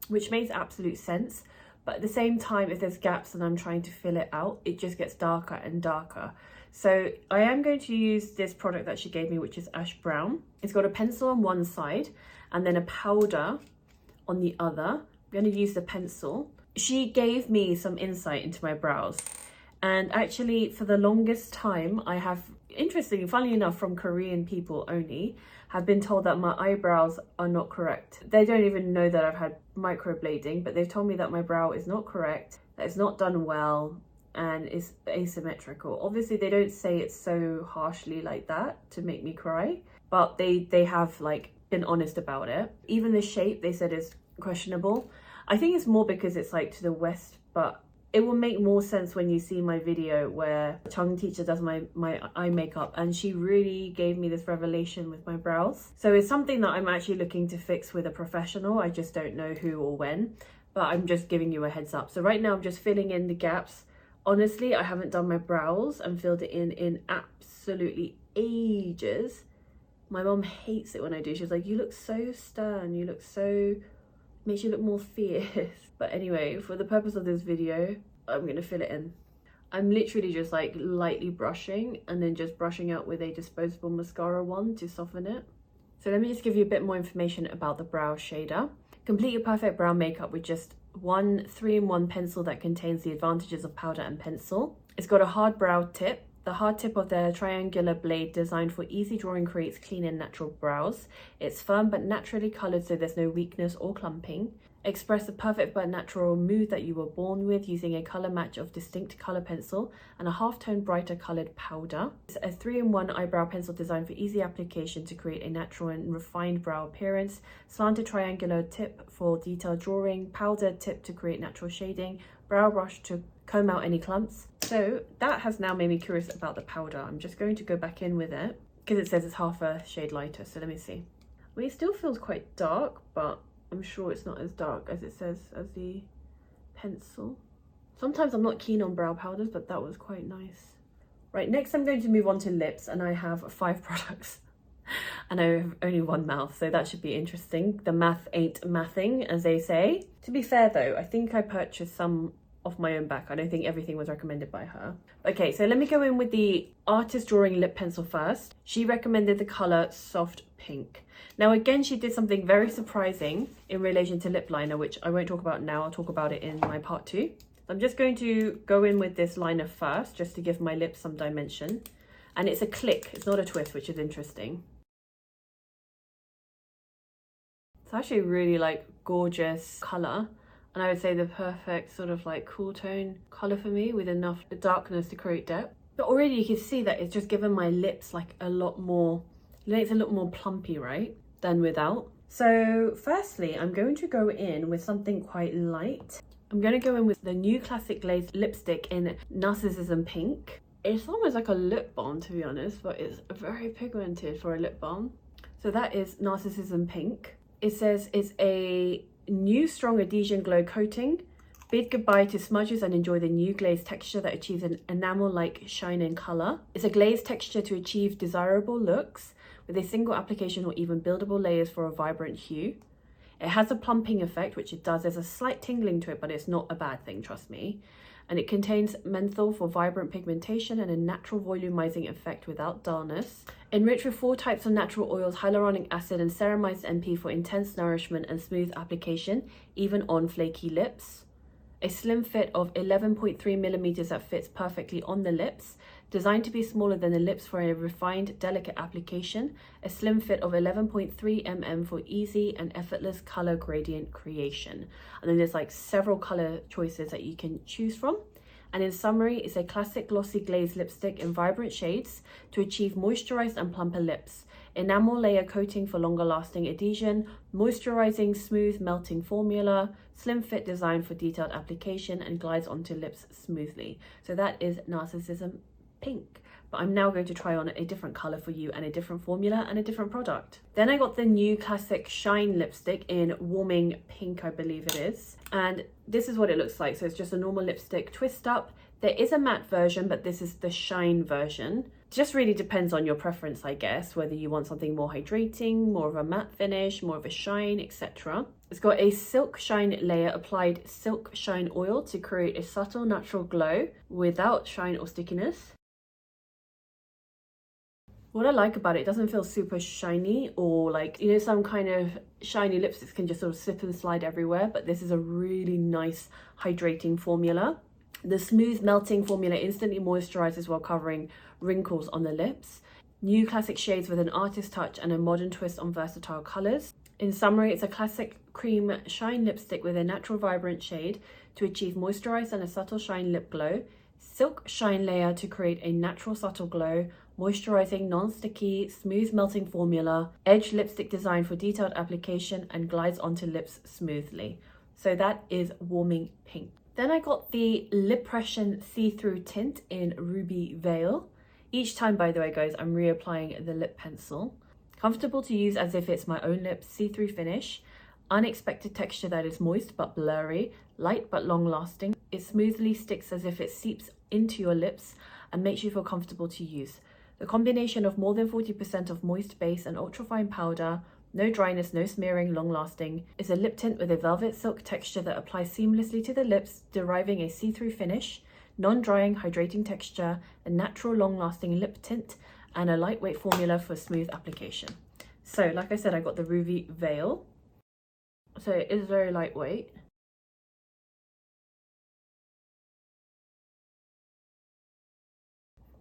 which makes absolute sense. But at the same time, if there's gaps and I'm trying to fill it out, it just gets darker and darker. So I am going to use this product that she gave me, which is Ash Brown. It's got a pencil on one side and then a powder on the other. I'm going to use the pencil. She gave me some insight into my brows, and actually for the longest time I have, interestingly, funnily enough, from Korean people only, have been told that my eyebrows are not correct. They don't even know that I've had microblading, but they've told me that my brow is not correct, that it's not done well, and is asymmetrical. Obviously they don't say it so harshly like that to make me cry, but they have like been honest about it. Even the shape they said is questionable. I think it's more because it's like to the West, but it will make more sense when you see my video where Chung teacher does my eye makeup, and she really gave me this revelation with my brows. So it's something that I'm actually looking to fix with a professional. I just don't know who or when, but I'm just giving you a heads up. So right now I'm just filling in the gaps. Honestly, I haven't done my brows and filled it in absolutely ages. My mom hates it when I do. She's like, you look so stern, you look so, makes you look more fierce. But anyway, for the purpose of this video, I'm gonna fill it in. I'm literally just like lightly brushing and then just brushing out with a disposable mascara wand to soften it. So let me just give you a bit more information about the brow shader. Complete your perfect brow makeup with just one 3-in-1 pencil that contains the advantages of powder and pencil. It's got a hard brow tip. The hard tip of the triangular blade designed for easy drawing creates clean and natural brows. It's firm but naturally coloured, so there's no weakness or clumping. Express the perfect but natural mood that you were born with using a colour match of distinct colour pencil and a half-tone brighter coloured powder. It's a 3-in-1 eyebrow pencil designed for easy application to create a natural and refined brow appearance. Slanted triangular tip for detailed drawing. Powdered tip to create natural shading. Brow brush to comb out any clumps. So that has now made me curious about the powder. I'm just going to go back in with it because it says it's half a shade lighter. So let me see. Well, it still feels quite dark, but I'm sure it's not as dark as it says as the pencil. Sometimes I'm not keen on brow powders, but that was quite nice. Right, next I'm going to move on to lips, and I have 5 products. And I have only one mouth, so that should be interesting. The math ain't mathing, as they say. To be fair though, I think I purchased some off my own back. I don't think everything was recommended by her. Okay, so let me go in with the Artist Drawing Lip Pencil first. She recommended the colour Soft Pink. Now again, she did something very surprising in relation to lip liner, which I won't talk about now. I'll talk about it in my part 2. I'm just going to go in with this liner first, just to give my lips some dimension. And it's a click, it's not a twist, which is interesting. It's actually a really like gorgeous colour. And I would say the perfect sort of like cool tone colour for me, with enough darkness to create depth. But already you can see that it's just given my lips like a lot more, it's a lot more plumpy, right, than without. So firstly, I'm going to go in with something quite light. I'm going to go in with the new Classic Glaze lipstick in Narcissism Pink. It's almost like a lip balm, to be honest, but it's very pigmented for a lip balm. So that is Narcissism Pink. It says it's a new strong adhesion glow coating. Bid goodbye to smudges and enjoy the new glaze texture that achieves an enamel-like shine and colour. It's a glaze texture to achieve desirable looks with a single application or even buildable layers for a vibrant hue. It has a plumping effect, which it does. There's a slight tingling to it, but it's not a bad thing, trust me. And it contains menthol for vibrant pigmentation and a natural volumizing effect without dullness. Enriched with 4 types of natural oils, hyaluronic acid and ceramized NP for intense nourishment and smooth application, even on flaky lips. A slim fit of 11.3mm that fits perfectly on the lips, designed to be smaller than the lips for a refined, delicate application. A slim fit of 11.3mm for easy and effortless color gradient creation. And then there's like several color choices that you can choose from. And in summary, it's a classic glossy glaze lipstick in vibrant shades to achieve moisturized and plumper lips. Enamel layer coating for longer lasting adhesion, moisturizing smooth melting formula, slim fit design for detailed application, and glides onto lips smoothly. So that is Narcissism Pink. but I'm now going to try on a different color for you and a different formula and a different product. Then I got the new classic Shine lipstick in Warming Pink, I believe it is. And this is what it looks like. So it's just a normal lipstick twist up. There is a matte version, but this is the Shine version. Just really depends on your preference, I guess, whether you want something more hydrating, more of a matte finish, more of a shine, etc. It's got a silk shine layer applied silk shine oil to create a subtle natural glow without shine or stickiness. What I like about it doesn't feel super shiny or like, you know, some kind of shiny lipsticks can just sort of slip and slide everywhere, but this is a really nice hydrating formula. The smooth melting formula instantly moisturizes while covering wrinkles on the lips. New classic shades with an artist touch and a modern twist on versatile colors. In summary, it's a classic cream shine lipstick with a natural vibrant shade to achieve moisturize and a subtle shine lip glow. Silk shine layer to create a natural subtle glow. Moisturizing, non-sticky, smooth melting formula. Edge lipstick design for detailed application and glides onto lips smoothly. So that is Warming Pink. Then I got the Limpression see-through tint in Ruby Veil. Each time, by the way, guys, I'm reapplying the lip pencil. Comfortable to use as if it's my own lips, see-through finish. Unexpected texture that is moist but blurry, light but long-lasting. It smoothly sticks as if it seeps into your lips and makes you feel comfortable to use. The combination of more than 40% of moist base and ultrafine powder, no dryness, no smearing, long-lasting, is a lip tint with a velvet silk texture that applies seamlessly to the lips, deriving a see-through finish, non-drying, hydrating texture, a natural, long-lasting lip tint, and a lightweight formula for smooth application. So, like I said, I got the Ruby Veil. So it is very lightweight.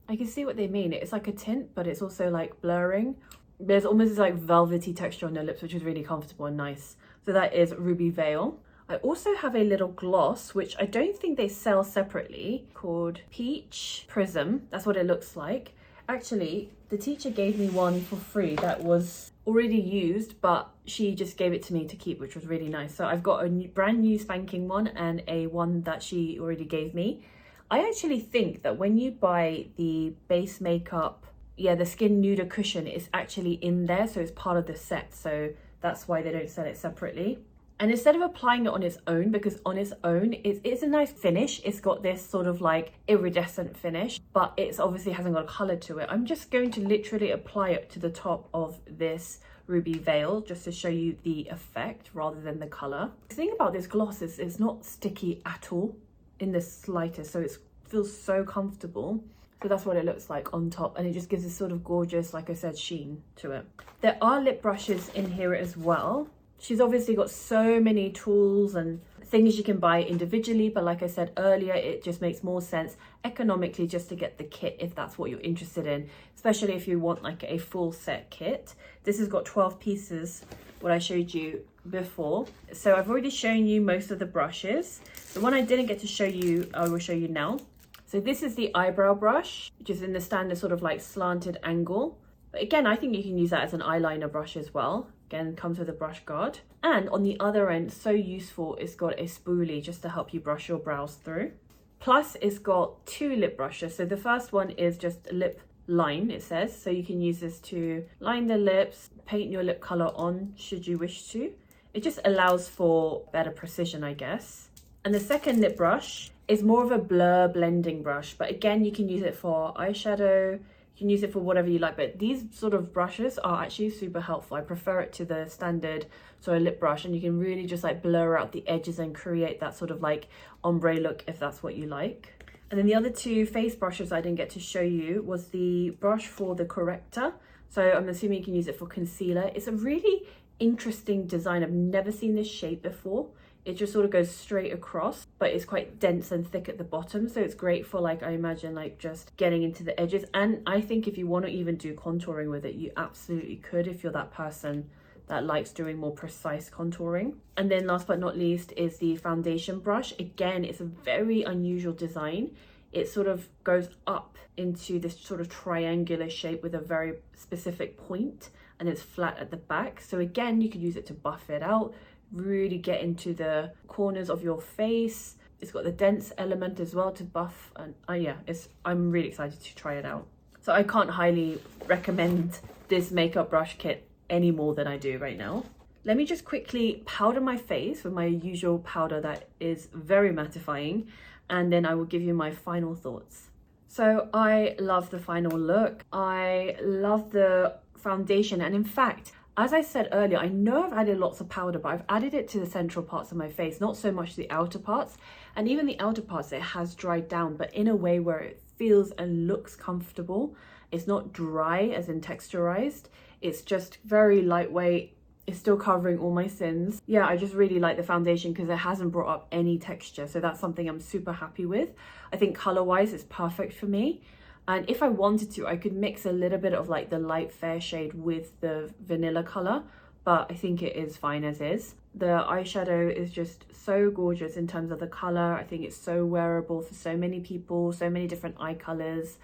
I can see what they mean. It's like a tint, but it's also like blurring. There's almost this like velvety texture on the lips, which is really comfortable and nice. So that is Ruby Veil. I also have a little gloss, which I don't think they sell separately, called Peach Prism. That's what it looks like. Actually, the teacher gave me one for free that was already used, but she just gave it to me to keep, which was really nice. So I've got a brand new spanking one and a one that she already gave me. I actually think that when you buy the base makeup, the Skin Nuda cushion is actually in there, so it's part of the set. So that's why they don't sell it separately. And instead of applying it on its own, because on its own, it's a nice finish. It's got this sort of like iridescent finish, but it's obviously hasn't got a color to it. I'm just going to literally apply it to the top of this Ruby Veil just to show you the effect rather than the color. The thing about this gloss is it's not sticky at all in the slightest, so it feels so comfortable. So that's what it looks like on top, and it just gives this sort of gorgeous, like I said, sheen to it. There are lip brushes in here as well. She's obviously got so many tools and things you can buy individually, but like I said earlier, it just makes more sense economically just to get the kit if that's what you're interested in, especially if you want like a full set kit. This has got 12 pieces, what I showed you before. So I've already shown you most of the brushes. The one I didn't get to show you, I will show you now. So this is the eyebrow brush, which is in the standard sort of like slanted angle. But again, I think you can use that as an eyeliner brush as well. Again, comes with a brush guard. And on the other end, so useful, it's got a spoolie just to help you brush your brows through. Plus, it's got 2 lip brushes. So the first one is just lip line, it says. So you can use this to line the lips, paint your lip color on should you wish to. It just allows for better precision, I guess. And the second lip brush is more of a blur blending brush. But again, you can use it for eyeshadow. You can use it for whatever you like, but these sort of brushes are actually super helpful. I prefer it to the standard sort of lip brush, and you can really just like blur out the edges and create that sort of like ombre look if that's what you like. And then the other 2 face brushes I didn't get to show you was the brush for the corrector. So I'm assuming you can use it for concealer. It's a really interesting design. I've never seen this shape before. It just sort of goes straight across, but it's quite dense and thick at the bottom. So it's great for like, I imagine like just getting into the edges. And I think if you want to even do contouring with it, you absolutely could if you're that person that likes doing more precise contouring. And then last but not least is the foundation brush. Again, it's a very unusual design. It sort of goes up into this sort of triangular shape with a very specific point, and it's flat at the back. So again, you could use it to buff it out, really get into the corners of your face. It's got the dense element as well to buff, and I'm really excited to try it out. So I can't highly recommend this makeup brush kit any more than I do right now. Let me just quickly powder my face with my usual powder that is very mattifying, and then I will give you my final thoughts. So I love the final look. I love the foundation, and in fact, as I said earlier, I know I've added lots of powder, but I've added it to the central parts of my face, not so much the outer parts. And even the outer parts, it has dried down, but in a way where it feels and looks comfortable. It's not dry as in texturized. It's just very lightweight. It's still covering all my sins. Yeah, I just really like the foundation because it hasn't brought up any texture. So that's something I'm super happy with. I think color-wise, it's perfect for me. And if I wanted to, I could mix a little bit of like the light fair shade with the vanilla color, but I think it is fine as is. The eyeshadow is just so gorgeous in terms of the color. I think it's so wearable for so many people, so many different eye colors.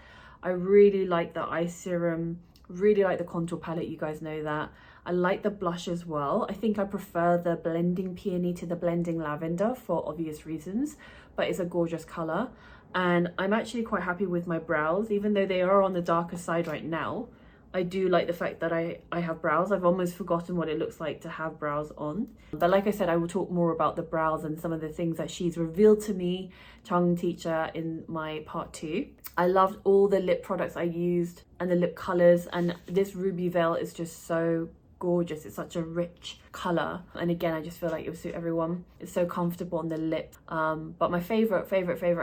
I really like the eye serum, really like the contour palette, you guys know that. I like the blush as well. I think I prefer the blending peony to the blending lavender for obvious reasons, but it's a gorgeous color. And I'm actually quite happy with my brows, even though they are on the darker side right now. I do like the fact that I have brows. I've almost forgotten what it looks like to have brows on. But like I said, I will talk more about the brows and some of the things that she's revealed to me, Jung teacher, in my part 2. I loved all the lip products I used and the lip colors, and this Ruby Veil is just so gorgeous. It's such a rich color, and again, I just feel like it will suit everyone. It's so comfortable on the lip. But my favorite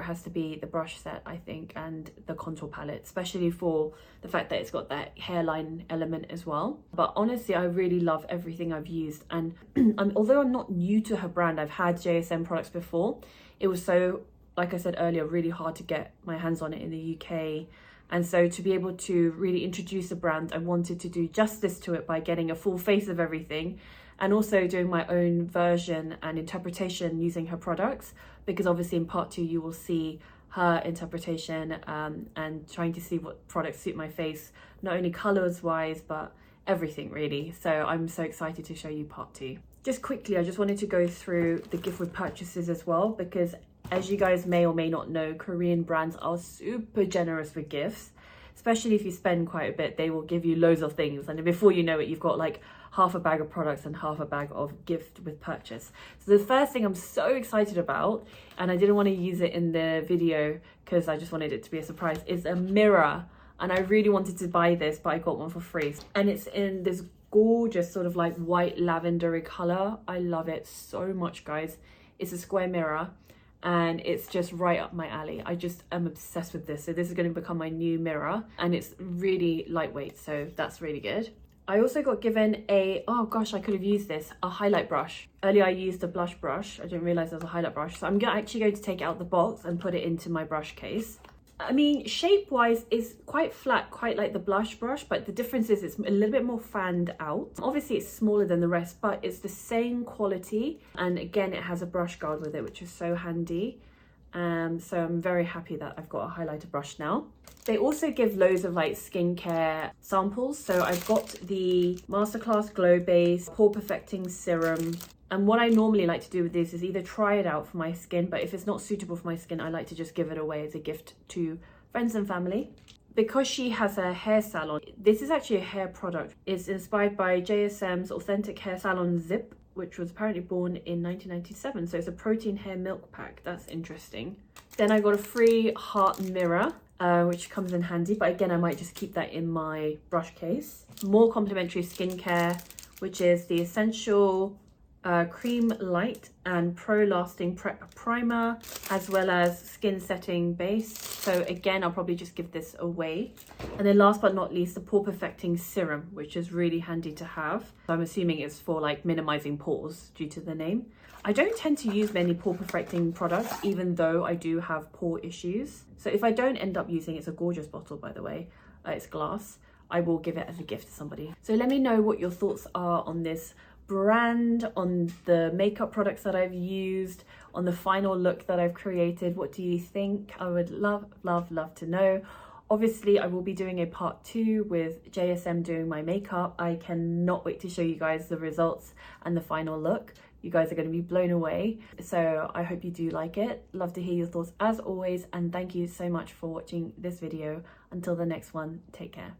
has to be the brush set, I think, and the contour palette, especially for the fact that it's got that hairline element as well. But honestly, I really love everything I've used, and although I'm not new to her brand, I've had JSM products before. It was so, like I said earlier, really hard to get my hands on it in the UK. And so to be able to really introduce a brand, I wanted to do justice to it by getting a full face of everything, and also doing my own version and interpretation using her products, because obviously in part 2 you will see her interpretation and trying to see what products suit my face, not only colors wise but everything really. So I'm so excited to show you part 2. Just quickly, I just wanted to go through the gift with purchases as well, because as you guys may or may not know, Korean brands are super generous with gifts, especially if you spend quite a bit. They will give you loads of things, and before you know it, you've got like half a bag of products and half a bag of gift with purchase. So the first thing I'm so excited about, and I didn't want to use it in the video because I just wanted it to be a surprise, is a mirror. And I really wanted to buy this, but I got one for free, and it's in this gorgeous sort of like white lavendery color. I love it so much, guys. It's a square mirror, and it's just right up my alley. I just am obsessed with this. So this is going to become my new mirror, and it's really lightweight, so that's really good. I also got given a, oh gosh, I could have used this, a highlight brush. Earlier I used a blush brush. I didn't realize there was a highlight brush. So I'm actually going to take it out the box and put it into my brush case. I mean, shape-wise, it's quite flat, quite like the blush brush, but the difference is it's a little bit more fanned out. Obviously, it's smaller than the rest, but it's the same quality. And again, it has a brush guard with it, which is so handy. So I'm very happy that I've got a highlighter brush now. They also give loads of like skincare samples. So I've got the Masterclass Glow Base Pore Perfecting Serum. And what I normally like to do with this is either try it out for my skin, but if it's not suitable for my skin, I like to just give it away as a gift to friends and family. Because she has a hair salon, this is actually a hair product. It's inspired by JSM's authentic hair salon Zip, which was apparently born in 1997. So it's a protein hair milk pack. That's interesting. Then I got a free heart mirror, which comes in handy. But again, I might just keep that in my brush case. More complimentary skincare, which is the Essential Cream Light and Pro Lasting Prep Primer, as well as Skin Setting Base. So again, I'll probably just give this away. And then last but not least, the Pore Perfecting Serum, which is really handy to have. I'm assuming it's for like minimizing pores due to the name. I don't tend to use many pore perfecting products, even though I do have pore issues. So if I don't end up using, it's a gorgeous bottle, by the way, it's glass, I will give it as a gift to somebody. So let me know what your thoughts are on this brand, on the makeup products that I've used, on the final look that I've created. What do you think? I would love to know. Obviously, I will be doing a part 2 with JSM doing my makeup. I cannot wait to show you guys the results and the final look. You guys are going to be blown away. So I hope you do like it. Love to hear your thoughts as always. And thank you so much for watching this video. Until the next one, take care.